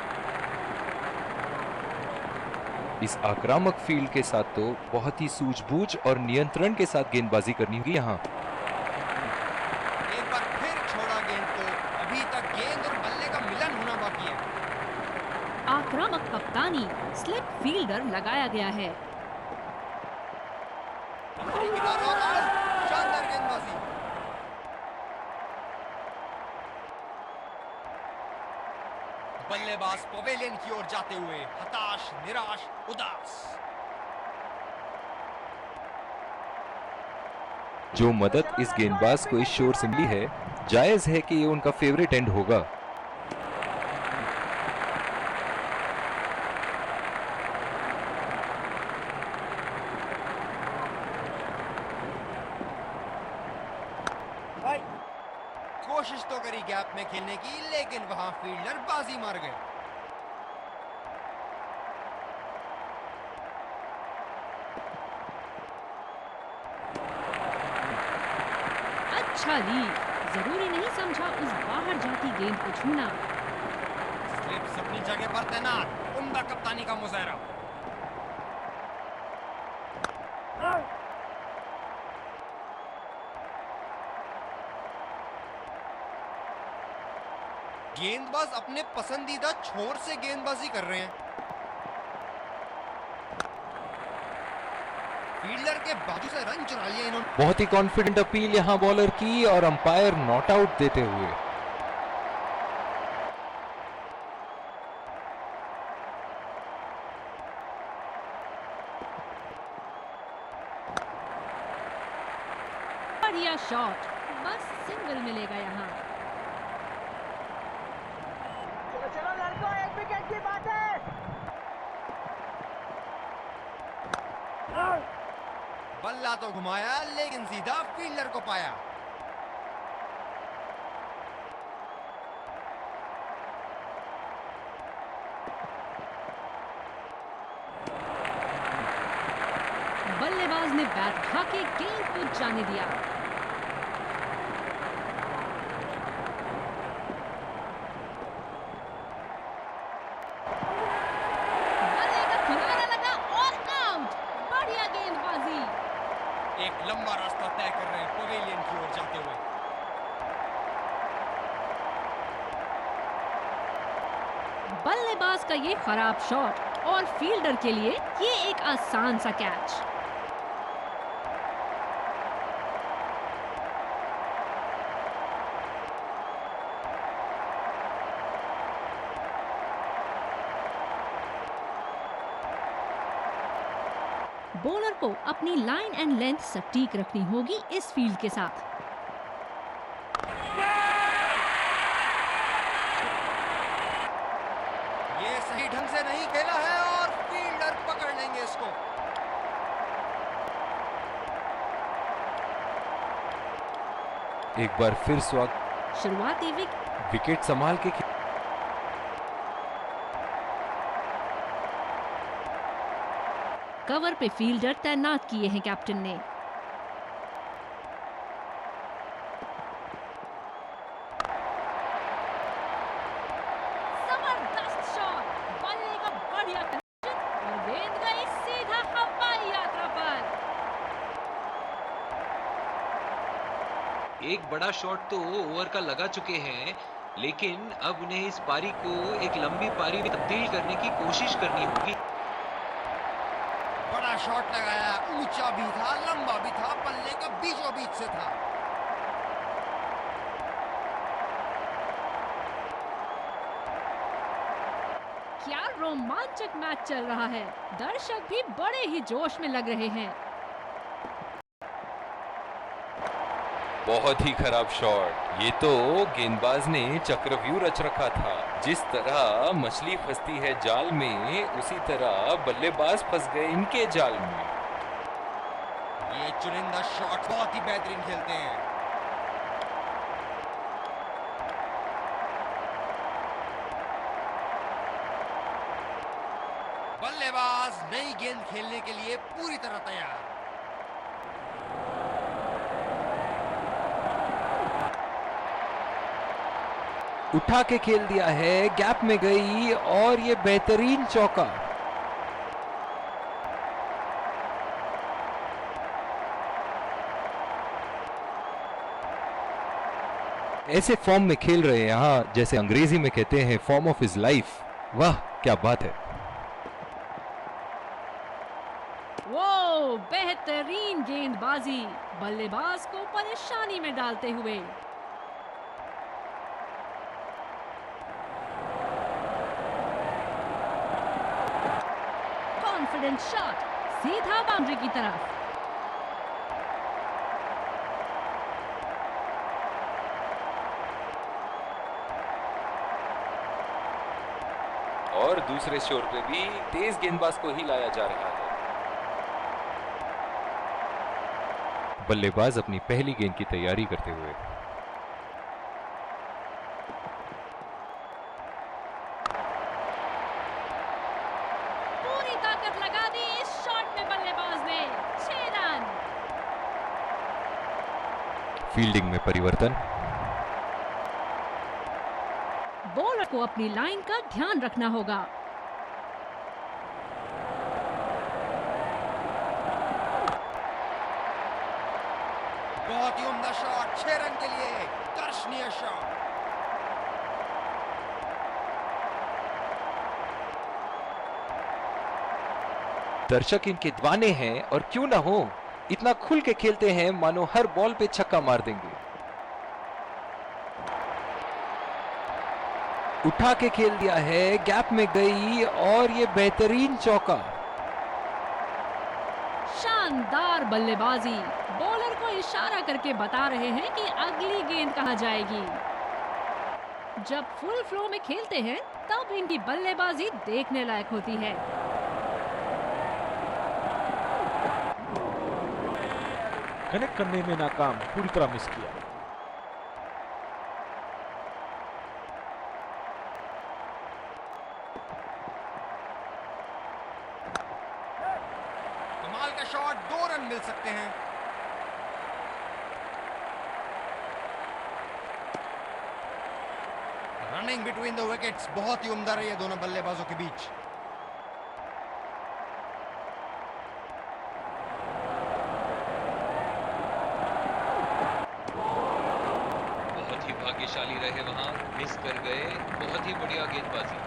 इस आक्रामक फील्ड के साथ तो बहुत ही सूझबूझ और नियंत्रण के साथ गेंदबाजी करनी होगी यहाँ। एक बार फिर छोड़ा गेंद को। अभी तक गेंद और बल्ले का मिलन होना बाकी है। आक्रामक कप्तानी, स्लिप फील्डर लगाया गया है। किनारा और आउट। शानदार गेंदबाजी। बल्लेबाज पवेलियन की ओर जाते हुए हताश, निराश, उदास। जो मदद इस गेंदबाज को इस शोर से मिली है, जायज है कि ये उनका फेवरेट एंड होगा। कोशिश तो करी गैप में खेलने की, लेकिन वहां फील्डर बाजी मार गए। अच्छा लीड, जरूरी नहीं समझा उस बाहर जाती गेंद को छूना। स्लिप्स अपनी जगह पर तैनात। उम्दा कप्तानी का मुजाहरा। गेंदबाज अपने पसंदीदा छोर से गेंदबाजी कर रहे हैं। फील्डर के बाजू से रन चुरा लिया इन्होंने। बहुत ही कॉन्फिडेंट अपील यहाँ बॉलर की और अंपायर नॉट आउट देते हुए। बढ़िया शॉट, बस सिंगल मिलेगा यहाँ। चलो चलो लड़कों, एक विकेट की बात है। बल्ला तो घुमाया, लेकिन सीधा फील्डर को पाया। बल्लेबाज ने बैट उठा के गेंद को जाने दिया। बल्ले का किनारा लगा और आउट। बढ़िया गेंदबाजी। एक लंबा रास्ता तय कर रहे हैं पवेलियन की ओर जाते हुए। बल्लेबाज का ये खराब शॉट और फील्डर के लिए ये एक आसान सा कैच। बॉलर को अपनी लाइन एंड लेंथ सटीक रखनी होगी इस फील्ड के साथ। ये सही ढंग से नहीं खेला है और एक बार फिर स्वागत। शुरुआती विकेट संभाल के कवर पे फील्डर तैनात किए हैं कैप्टन ने। जबरदस्त शॉट, बल्ले का बढ़िया कनेक्शन और गेंद गई सीधा हवाई यात्रा पर। एक बड़ा शॉट तो ओवर का लगा चुके हैं, लेकिन अब उन्हें इस पारी को एक लंबी पारी में तब्दील करने की कोशिश करनी होगी। बड़ा शॉट लगाया, ऊंचा भी था, लंबा भी था, बल्ले का बीचों बीच से था। क्या रोमांचक मैच चल रहा है, दर्शक भी बड़े ही जोश में लग रहे हैं। बहुत ही खराब शॉट। ये तो गेंदबाज ने चक्रव्यूह रच रखा था। जिस तरह मछली फंसती है जाल में, उसी तरह बल्लेबाज फंस गए इनके जाल में। ये चुनिंदा शॉट बहुत ही बेहतरीन खेलते हैं। बल्लेबाज नई गेंद खेलने के लिए पूरी तरह तैयार। उठा के खेल दिया है, गैप में गई और ये बेहतरीन चौका। ऐसे फॉर्म में खेल रहे हैं यहाँ, जैसे अंग्रेजी में कहते हैं फॉर्म ऑफ हिज लाइफ। वाह क्या बात है। वो बेहतरीन गेंदबाजी, बल्लेबाज को परेशानी में डालते हुए। कॉन्फिडेंट शॉट, सीधा बाउंड्री की तरफ। और दूसरे शोर पे भी तेज गेंदबाज को ही लाया जा रहा है। बल्लेबाज अपनी पहली गेंद की तैयारी करते हुए। पूरी ताकत लगा दी इस शॉट में बल्लेबाज ने। 6 रन। फील्डिंग में परिवर्तन। बॉलर को अपनी लाइन का ध्यान रखना होगा। बहुत ही उम्दा शॉट, 6 रन के लिए दर्शनीय शॉट। दर्शक इनके दीवाने हैं, और क्यों ना हो, इतना खुल के खेलते हैं मानो हर बॉल पे छक्का मार देंगे। उठा के खेल दिया है, गैप में गई और ये बेहतरीन चौका। शानदार बल्लेबाजी, बॉलर को इशारा करके बता रहे हैं कि अगली गेंद कहां जाएगी। जब फुल फ्लो में खेलते हैं तब इनकी बल्लेबाजी देखने लायक होती है। कनेक्ट करने में नाकाम, पूरी तरह मिस किया। कमाल का शॉट, 2 रन मिल सकते हैं। रनिंग बिटवीन द विकेट्स बहुत ही उम्दा रही है दोनों बल्लेबाजों के बीच। बहुत ही भाग्यशाली रहे वहां, मिस कर गए। बहुत ही बढ़िया गेंदबाजी।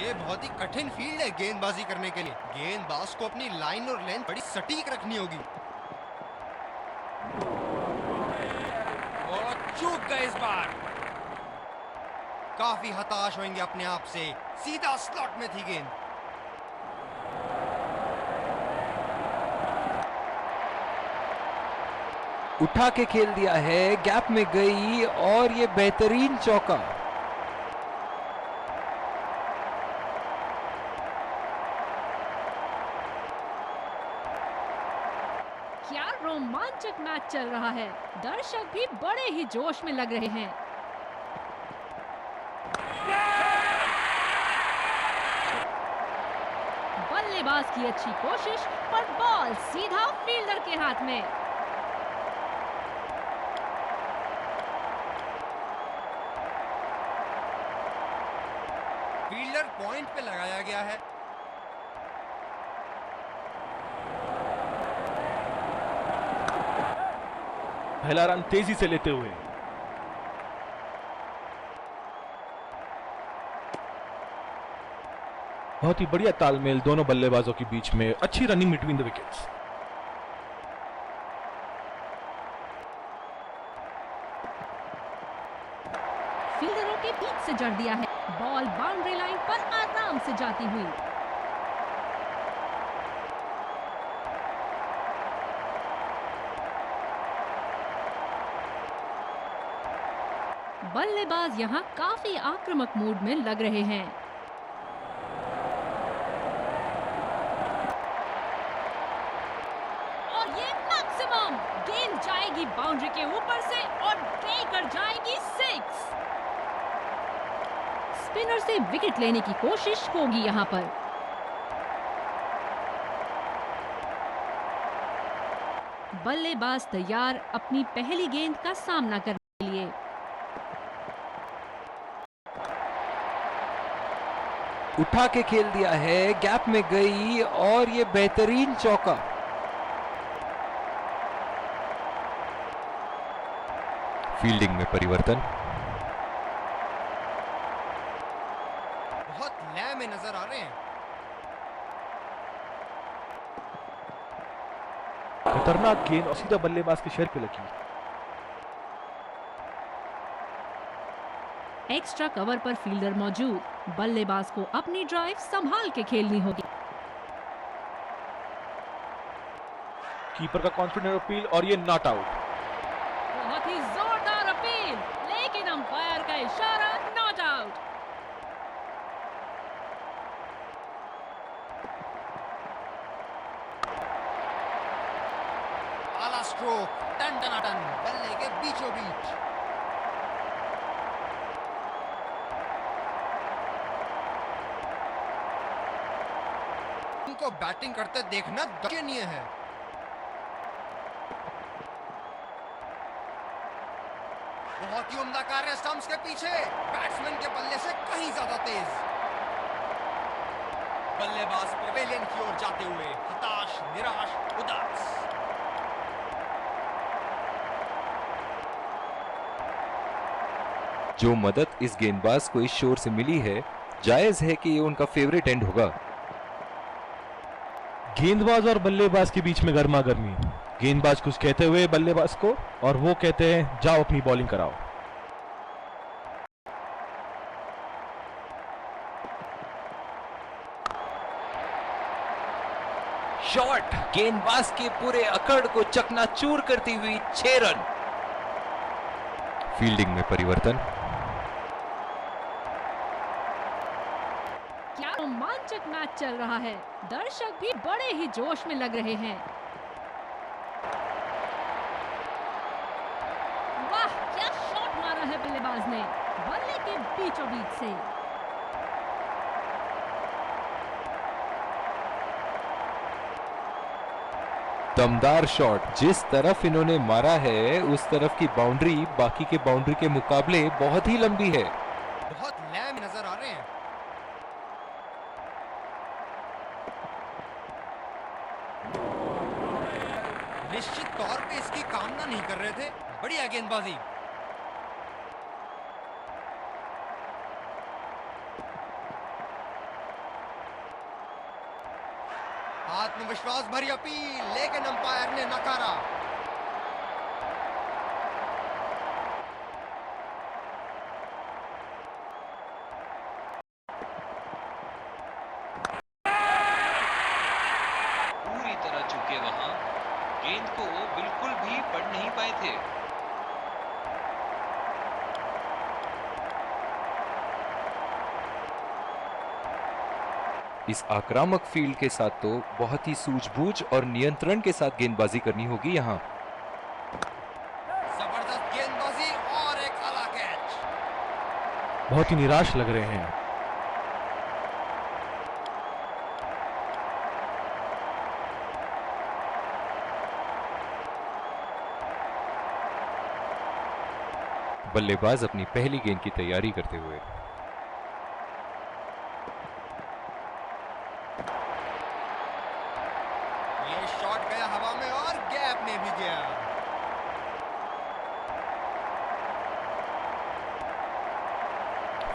ये बहुत ही कठिन फील्ड है गेंदबाजी करने के लिए। गेंदबाज को अपनी लाइन और लेंथ बड़ी सटीक रखनी होगी। और चूक गए इस बार। काफी हताश होंगे अपने आप से, सीधा स्लॉट में थी गेंद। उठा के खेल दिया है, गैप में गई और ये बेहतरीन चौका। क्या रोमांचक मैच चल रहा है। दर्शक भी बड़े ही जोश में लग रहे हैं। बल्लेबाज की अच्छी कोशिश, पर बॉल सीधा फील्डर के हाथ में। फील्डर पॉइंट पे लगाया गया है। पहला रन तेजी से लेते हुए बहुत ही बढ़िया तालमेल दोनों बल्लेबाजों के बीच में, अच्छी रनिंग बिटवीन द विकेट्स। फील्डरों के बीच से जड़ दिया है। बॉल बाउंड्री लाइन पर आराम से जाती हुई। बल्लेबाज यहां काफी आक्रामक मूड में लग रहे हैं। और ये मैक्सिमम गेंद जाएगी बाउंड्री के ऊपर से और देकर जाएगी 6। स्पिनर से विकेट लेने की कोशिश होगी यहां पर। बल्लेबाज तैयार अपनी पहली गेंद का सामना करने के लिए। उठा के खेल दिया है, गैप में गई और ये बेहतरीन चौका। फील्डिंग में परिवर्तन। बहुत लय में नजर आ रहे हैं। खतरनाक गेंद और सीधा बल्लेबाज के शरीर पे लगी। एक्स्ट्रा कवर पर फील्डर मौजूद। बल्लेबाज को अपनी ड्राइव संभाल के खेलनी होगी। कीपर का कॉन्फिडेंट अपील और ये नॉट आउट। बहुत ही जोरदार अपील, लेकिन अंपायर का इशारा नॉट आउट। आला स्ट्रोक, टन टनाटन, बल्ले के बीचों बीच। उनको बैटिंग करते देखना दयनीय है। बहुत ही उम्दा कार्य स्टंप्स के पीछे, बैट्समैन के बल्ले से कहीं ज्यादा तेज। बल्लेबाज पवेलियन की ओर जाते हुए हताश, निराश, उदास। जो मदद इस गेंदबाज को इस शोर से मिली है, जायज है कि ये उनका फेवरेट एंड होगा। गेंदबाज और बल्लेबाज के बीच में गर्मा गर्मी। गेंदबाज कुछ कहते हुए बल्लेबाज को, और वो कहते हैं जाओ अपनी बॉलिंग कराओ। शॉट गेंदबाज के पूरे अकड़ को चकनाचूर करती हुई 6 रन। फील्डिंग में परिवर्तन। क्या रोमांचक मैच चल रहा है। दर्शक भी बड़े ही जोश में लग रहे हैं। वाह, क्या शॉट मारा है बल्लेबाज ने, बल्ले के बीचों बीच से। दमदार शॉट। जिस तरफ इन्होंने मारा है उस तरफ की बाउंड्री बाकी के बाउंड्री के मुकाबले बहुत ही लंबी है। बहुत लय में नजर आ रहे हैं। निश्चित तौर पे इसकी कामना नहीं कर रहे थे। बढ़िया गेंदबाजी। आत्मविश्वास भरी अपील, लेकिन अंपायर ने नकारा। पूरी तरह चूके वहां, गेंद को बिल्कुल भी पढ़ नहीं पाए थे। इस आक्रामक फील्ड के साथ तो बहुत ही सूझबूझ और नियंत्रण के साथ गेंदबाजी करनी होगी यहाँ। जबरदस्त गेंदबाजी और एक आला कैच। बहुत ही निराश लग रहे हैं। बल्लेबाज अपनी पहली गेंद की तैयारी करते हुए। ये शॉट गया हवा में और गैप में भी गया।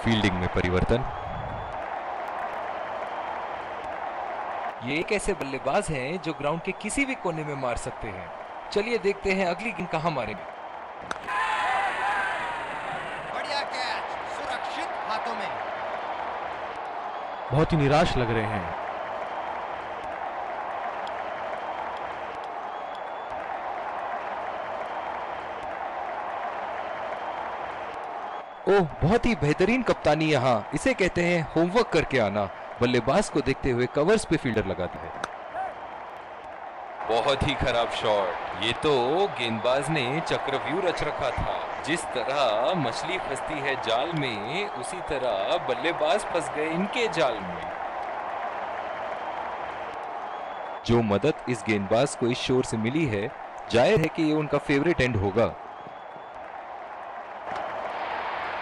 फील्डिंग में परिवर्तन। ये एक ऐसे बल्लेबाज हैं जो ग्राउंड के किसी भी कोने में मार सकते हैं। चलिए देखते हैं अगली गेंद कहां मारेंगे। बढ़िया कैच, सुरक्षित हाथों में। बहुत ही निराश लग रहे हैं। ओह, बहुत ही बेहतरीन कप्तानी यहाँ, इसे कहते हैं होमवर्क करके आना। बल्लेबाज को देखते हुए कवर्स पे फील्डर लगाता है। बहुत ही खराब शॉट। ये तो गेंदबाज ने चक्रव्यूह रच रखा था। जिस तरह मछली फंसती है जाल में, उसी तरह बल्लेबाज फंस गए इनके जाल में। जो मदद इस गेंदबाज को इस शोर से मिली है, जाहिर है कि ये उनका फेवरेट एंड होगा।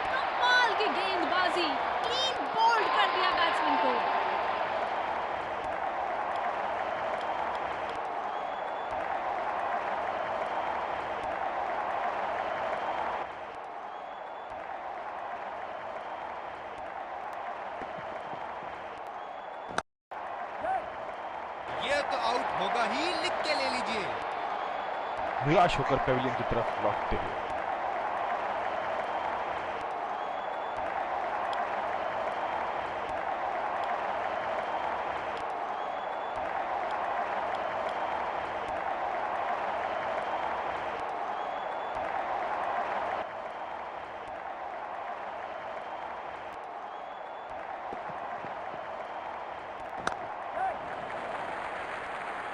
कमाल की गेंदबाजी, क्लीन बोल्ड कर दिया बैट्समैन को। ये तो आउट होगा ही, लिख के ले लीजिए। निराश होकर पेविलियन की तरफ लौटते हुए।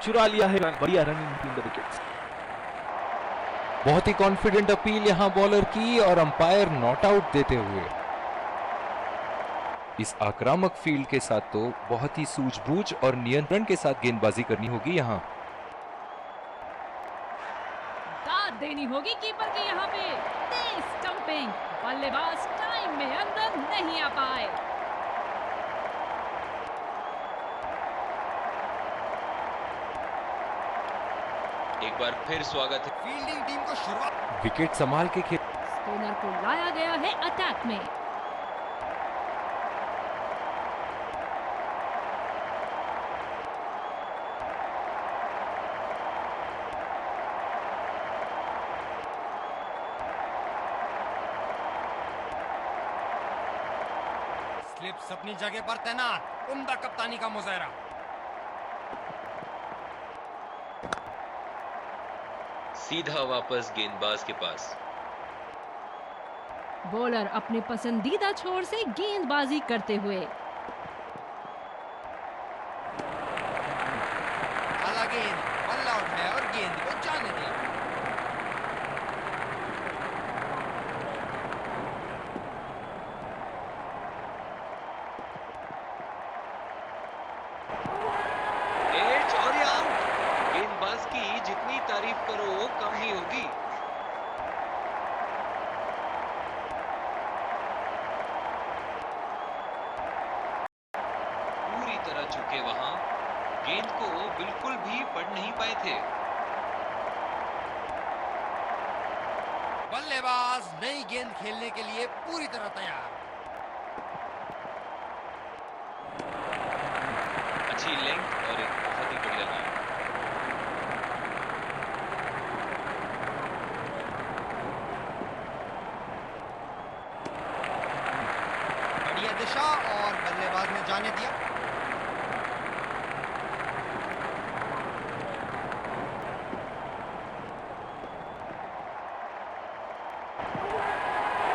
चुरा लिया है रन। बढ़िया रन इन द विकेट्स। बहुत ही कॉन्फिडेंट अपील यहां बॉलर की और अंपायर नॉट आउट देते हुए। इस आक्रामक फील्ड के साथ तो बहुत ही सूझबूझ और नियंत्रण के साथ गेंदबाजी करनी होगी यहां। दाद देनी होगी कीपर की यहाँ पे। तेज स्टंपिंग, बल्लेबाज टाइम में अंदर नहीं आ पाए। एक बार फिर स्वागत है फील्डिंग टीम को शुरुआत। विकेट संभाल के खेल। स्पिनर को लाया गया है अटैक में। स्लिप्स अपनी जगह पर तैनात, उम्दा कप्तानी का मुजाहरा। सीधा वापस गेंदबाज के पास। बॉलर अपने पसंदीदा छोर से गेंदबाजी करते हुए। आला गेंद, ऑल आउट है और गेंद को जाने दिया। एड्स और ये आउट। गेंदबाज की जितनी तारीफ करो कम ही होगी। पूरी तरह चुके वहां, गेंद को बिल्कुल भी पढ़ नहीं पाए थे। बल्लेबाज नई गेंद खेलने के लिए पूरी तरह तैयार। अच्छी लेंथ और एक बहुत ही बढ़िया लाइन। बढ़िया दिशा और बल्लेबाज ने जाने दिया।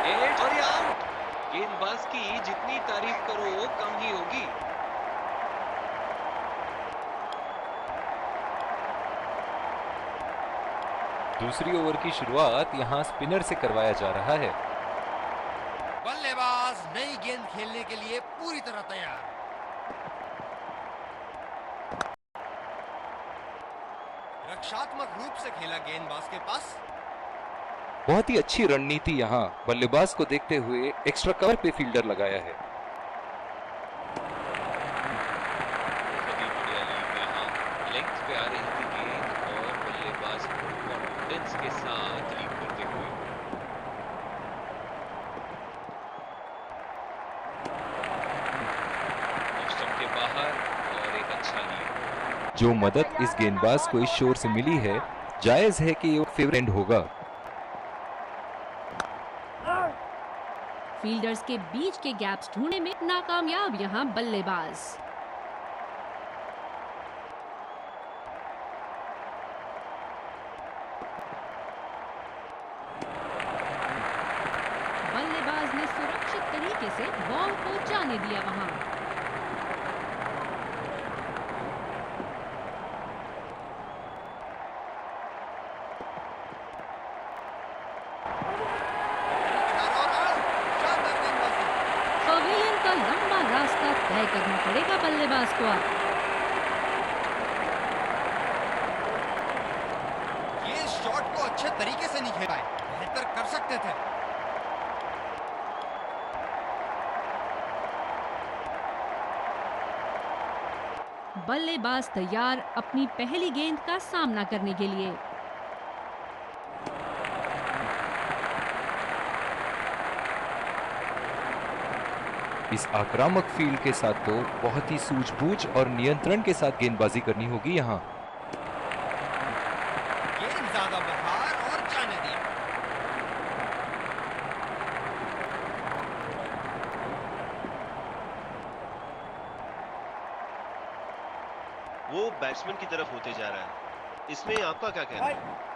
एड्स और ये आउट। गेंदबाज की जितनी तारीफ करो कम ही होगी। दूसरी ओवर की शुरुआत यहाँ स्पिनर से करवाया जा रहा है। बल्लेबाज नई गेंद खेलने के लिए पूरी तरह तैयार। रक्षात्मक रूप से खेला गेंदबाज के पास। बहुत ही अच्छी रणनीति यहाँ बल्लेबाज को देखते हुए एक्स्ट्रा कवर पे फील्डर लगाया है। बहुत ही बढ़िया लीग यहाँ लेंथ पे आ रही थी गेंद और बल्लेबाज कॉन्फिडेंस के साथ लीड करते हुए ऑफ स्टंप के बाहर और एक अच्छा लीड। जो मदद इस गेंदबाज को इस शोर से मिली है, जायज है कि ये फेवरेट होगा। फील्डर्स के बीच के गैप्स ढूंढने में नाकामयाब यहाँ बल्लेबाज। बल्लेबाज ने सुरक्षित तरीके से बॉल को जाने दिया वहां। पवेलियन का लंबा रास्ता तय करना पड़ेगा बल्लेबाज को अब। ये शॉट को अच्छे तरीके से नहीं खेल पाए, बेहतर कर सकते थे। बल्लेबाज तैयार अपनी पहली गेंद का सामना करने के लिए। इस आक्रामक फील्ड के साथ तो बहुत ही सूझबूझ और नियंत्रण के साथ गेंदबाजी करनी होगी यहाँ। गेंद ज्यादा बहार और जाने दिया। वो बैट्समैन की तरफ होते जा रहा है, इसमें आपका क्या कहना है?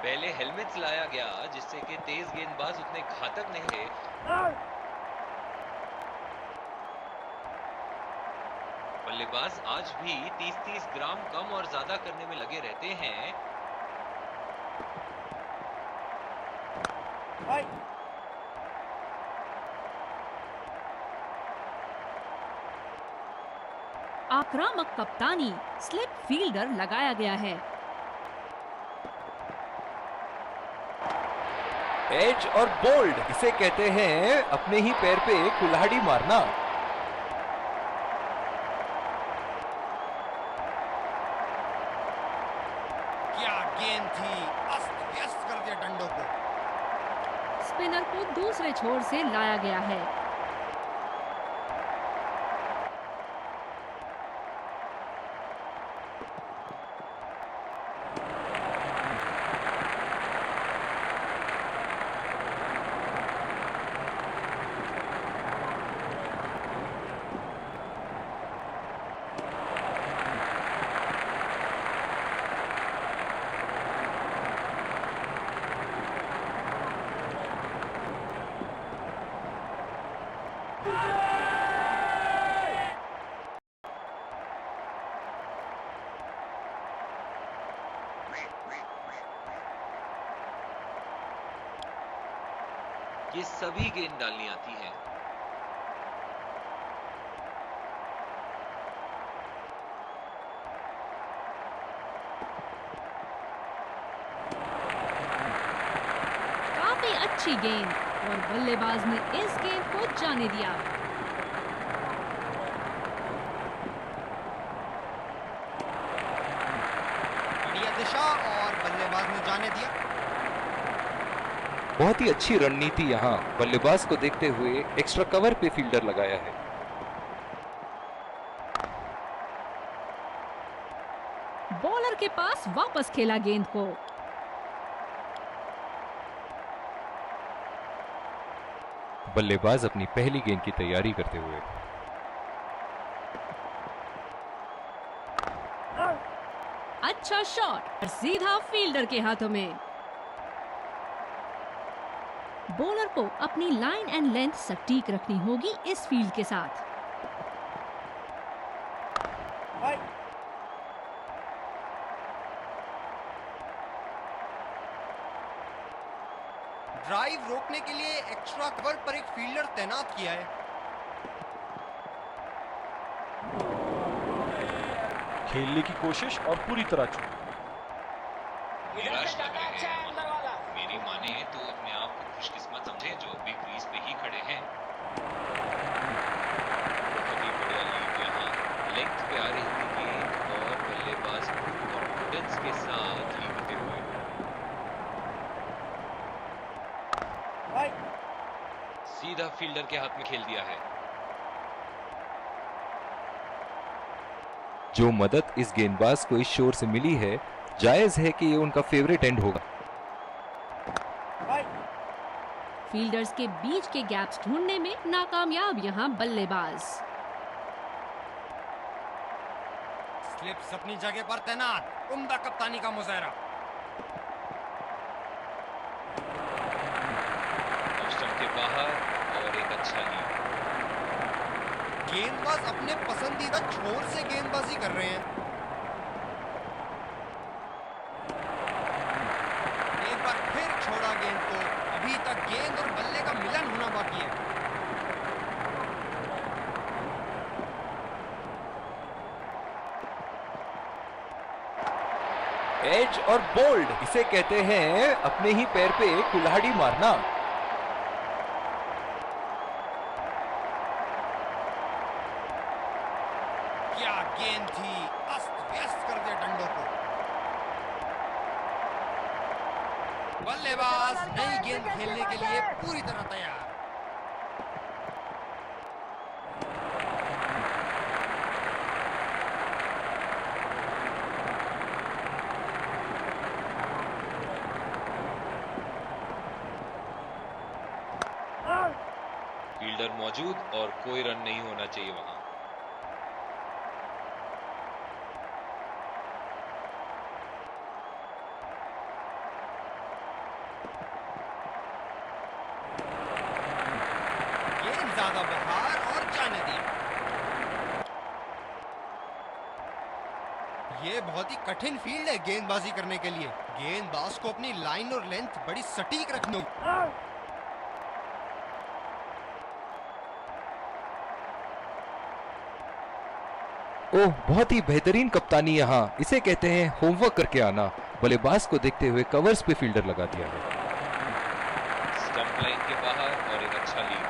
पहले हेलमेट्स लाया गया जिससे कि तेज गेंदबाज उतने घातक नहीं थे। बल्लेबाज आज भी 30-30 ग्राम कम और ज्यादा करने में लगे रहते हैं। आक्रामक कप्तानी स्लिप फील्डर लगाया गया है। एज और बोल्ड, इसे कहते हैं अपने ही पैर पे कुल्हाड़ी मारना। क्या गेंद थी, अस्त व्यस्त कर दिया डंडों को। स्पिनर को दूसरे छोर से लाया गया है। ये सभी गेंद डालनी आती है। काफी अच्छी गेंद और बल्लेबाज ने इस गेंद को जाने दिया। बढ़िया दिशा और बल्लेबाज ने जाने दिया। बहुत ही अच्छी रणनीति यहाँ बल्लेबाज को देखते हुए एक्स्ट्रा कवर पे फील्डर लगाया है। बॉलर के पास वापस खेला गेंद को। बल्लेबाज अपनी पहली गेंद की तैयारी करते हुए। अच्छा शॉट और सीधा फील्डर के हाथों में। बॉलर को अपनी लाइन एंड लेंथ सटीक रखनी होगी इस फील्ड के साथ। ड्राइव रोकने के लिए एक्स्ट्रा कवर पर एक फील्डर तैनात किया है। खेलने की कोशिश और पूरी तरह चूक। निराश लग रहे हैं वहाँ। मेरी माने तो अपने आप को खुशकिस्मत समझे जो अभी क्रीज पे ही खड़े हैं। बहुत ही बढ़िया लीड यहाँ लेंथ पे आ रही थी गेंद और बल्लेबाज कॉन्फिडेंस के साथ लीडते हुए। सीधा फील्डर के हाथ में खेल दिया है। जो मदद इस गेंदबाज को इस शोर से मिली है, जायज है कि ये उनका फेवरेट एंड होगा। फील्डर्स के बीच के गैप्स ढूंढने में नाकामयाब यहाँ बल्लेबाज। स्लिप्स अपनी जगह पर तैनात, उम्दा कप्तानी का मुजाहरा। स्टंप के बाहर और एक अच्छा लीड। गेंदबाज अपने पसंदीदा छोर से गेंदबाजी कर रहे हैं। एक बार फिर छोड़ा गेंद को। अभी तक गेंद और बल्ले का मिलन होना बाकी है। एज और बोल्ड, इसे कहते हैं अपने ही पैर पे कुल्हाड़ी मारना। क्या गेंद थी, अस्त व्यस्त कर दिया डंडों को। बल्लेबाज नई गेंद खेलने के लिए पूरी तरह तैयार। फील्डर मौजूद और कोई रन नहीं होना चाहिए वहां। गेंद ज्यादा बहार और जाने दिया। ये बहुत ही कठिन फील्ड है गेंदबाजी करने के लिए। गेंदबाज को अपनी लाइन और लेंथ बड़ी सटीक रखनी होगी। ओह, बहुत ही बेहतरीन कप्तानी यहाँ, इसे कहते हैं होमवर्क करके आना। बल्लेबाज को देखते हुए कवर्स पे फील्डर लगा दिया है। स्टंप लाइन के बाहर और एक अच्छा लीड।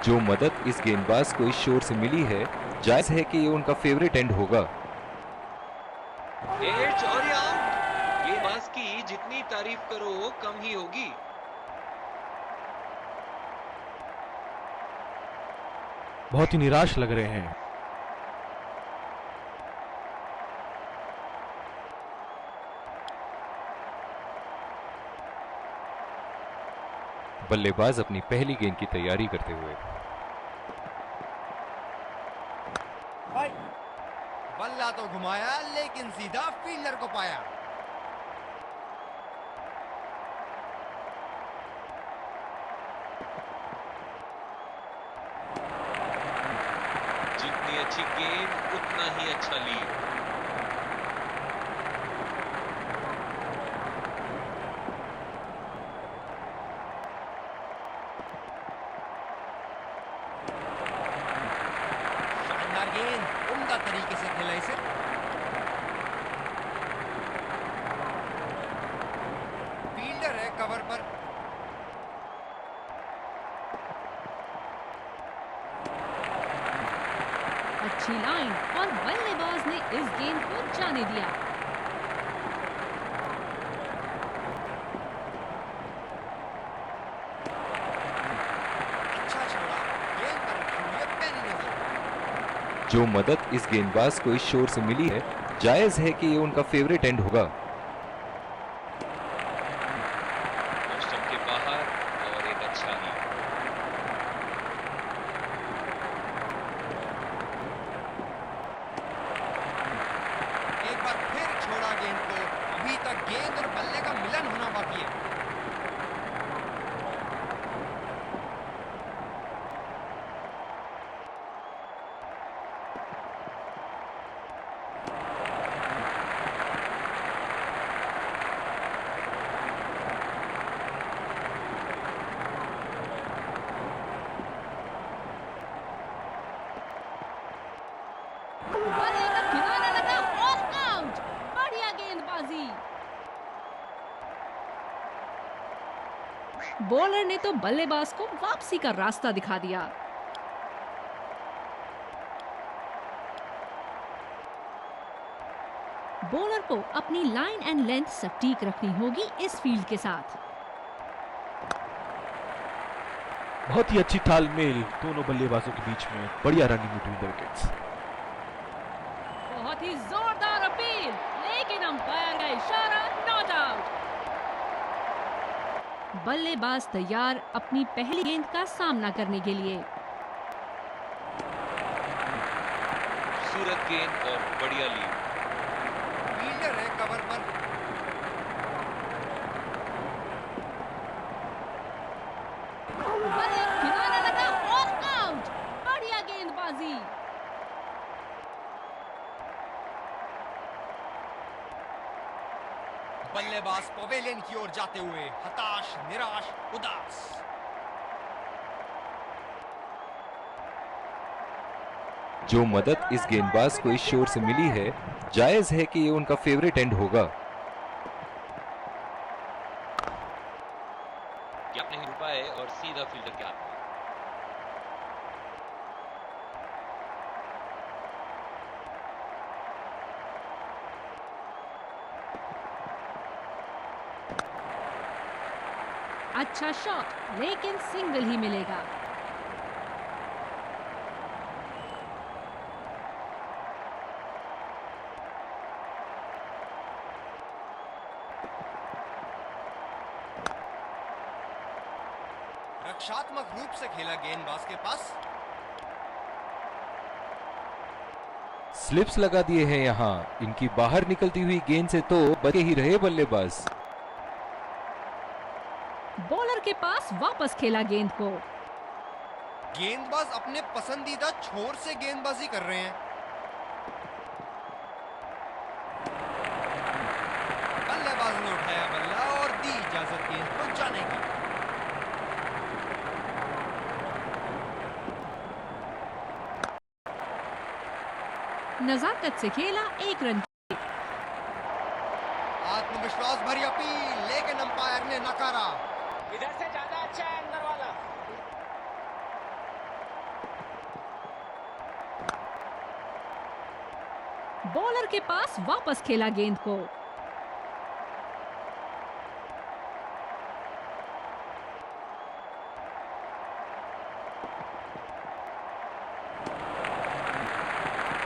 जो मदद इस गेंदबाज को इस शोर से मिली है, जायज है कि ये उनका फेवरेट एंड होगा। एड्स और ये आउट। गेंदबाज की जितनी तारीफ करो कम ही होगी। बहुत ही निराश लग रहे हैं। बल्लेबाज अपनी पहली गेंद की तैयारी करते हुए। बल्ला तो घुमाया लेकिन सीधा फील्डर को पाया। जितनी अच्छी गेंद उतना ही अच्छा लीड। शानदार गेंद, उम्दा तरीके से खेला इसे। फील्डर है कवर पर। अच्छी लाइन और बल्लेबाज ने इस गेंद को जाने दिया। अच्छा छोड़ा, गेंद पर रखी हुई है पैनी नजर। जो मदद इस गेंदबाज को इस शोर से मिली है, जायज है कि ये उनका फेवरेट एंड होगा। स्टंप के बाहर और एक अच्छा लीड। एक बार फिर छोड़ा गेंद को। अभी तक गेंद और बल्ले का मिलन होना बाकी है। बॉलर ने तो बल्लेबाज को वापसी का रास्ता दिखा दिया। बॉलर को अपनी लाइन एंड लेंथ सटीक रखनी होगी इस फील्ड के साथ। बहुत ही अच्छी तालमेल दोनों बल्लेबाजों के बीच में, बढ़िया रनिंग बिटवीन द विकेट्स। बहुत ही जोरदार अपील, लेकिन अंपायर का इशारा, नॉट आउट। बल्लेबाज तैयार अपनी पहली गेंद का सामना करने के लिए। खूबसूरत गेंद और बढ़िया लीड। फील्डर है कवर पर। बल्ले किनारा लगा और आउट। बढ़िया गेंदबाजी। बल्लेबाज पवेलियन की ओर जाते हुए हताश, निराश, उदास। जो मदद इस गेंदबाज को इस शोर से मिली है, जायज है कि ये उनका फेवरेट एंड होगा। गैप नहीं हो पाए और सीधा फील्डर के हाथ में। अच्छा शॉट, लेकिन सिंगल ही मिलेगा। रक्षात्मक रूप से खेला गेंदबाज के पास। स्लिप्स लगा दिए हैं यहाँ। इनकी बाहर निकलती हुई गेंद से तो बचे ही रहे बल्लेबाज। बॉलर के पास वापस खेला गेंद को। गेंदबाज अपने पसंदीदा छोर से गेंदबाजी कर रहे हैं। बल्लेबाज ने उठाया बल्ला और दी इजाजत गेंद को जाने की। नजाकत से खेला, एक रन। आत्मविश्वास भरी अपील, लेकिन अंपायर ने नकारा। इधर से ज्यादा अच्छा है अंदर वाला। बॉलर के पास वापस खेला गेंद को।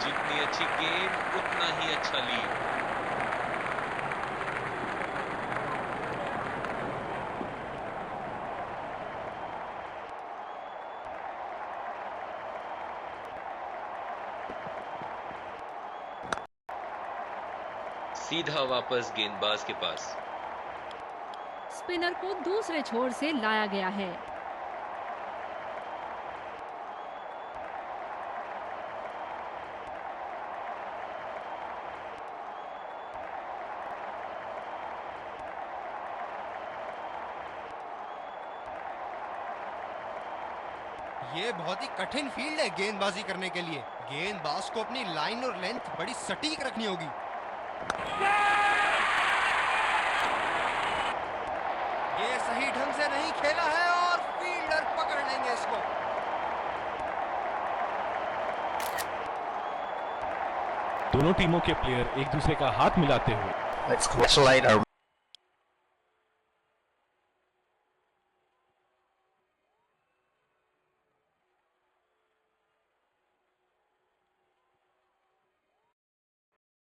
जितनी अच्छी गेंद उतना ही अच्छा लीड। सीधा वापस गेंदबाज के पास। स्पिनर को दूसरे छोर से लाया गया है। ये बहुत ही कठिन फील्ड है गेंदबाजी करने के लिए। गेंदबाज को अपनी लाइन और लेंथ बड़ी सटीक रखनी होगी। ये सही ढंग से नहीं खेला है और फील्डर पकड़ लेंगे इसको। दोनों टीमों के प्लेयर एक दूसरे का हाथ मिलाते हुए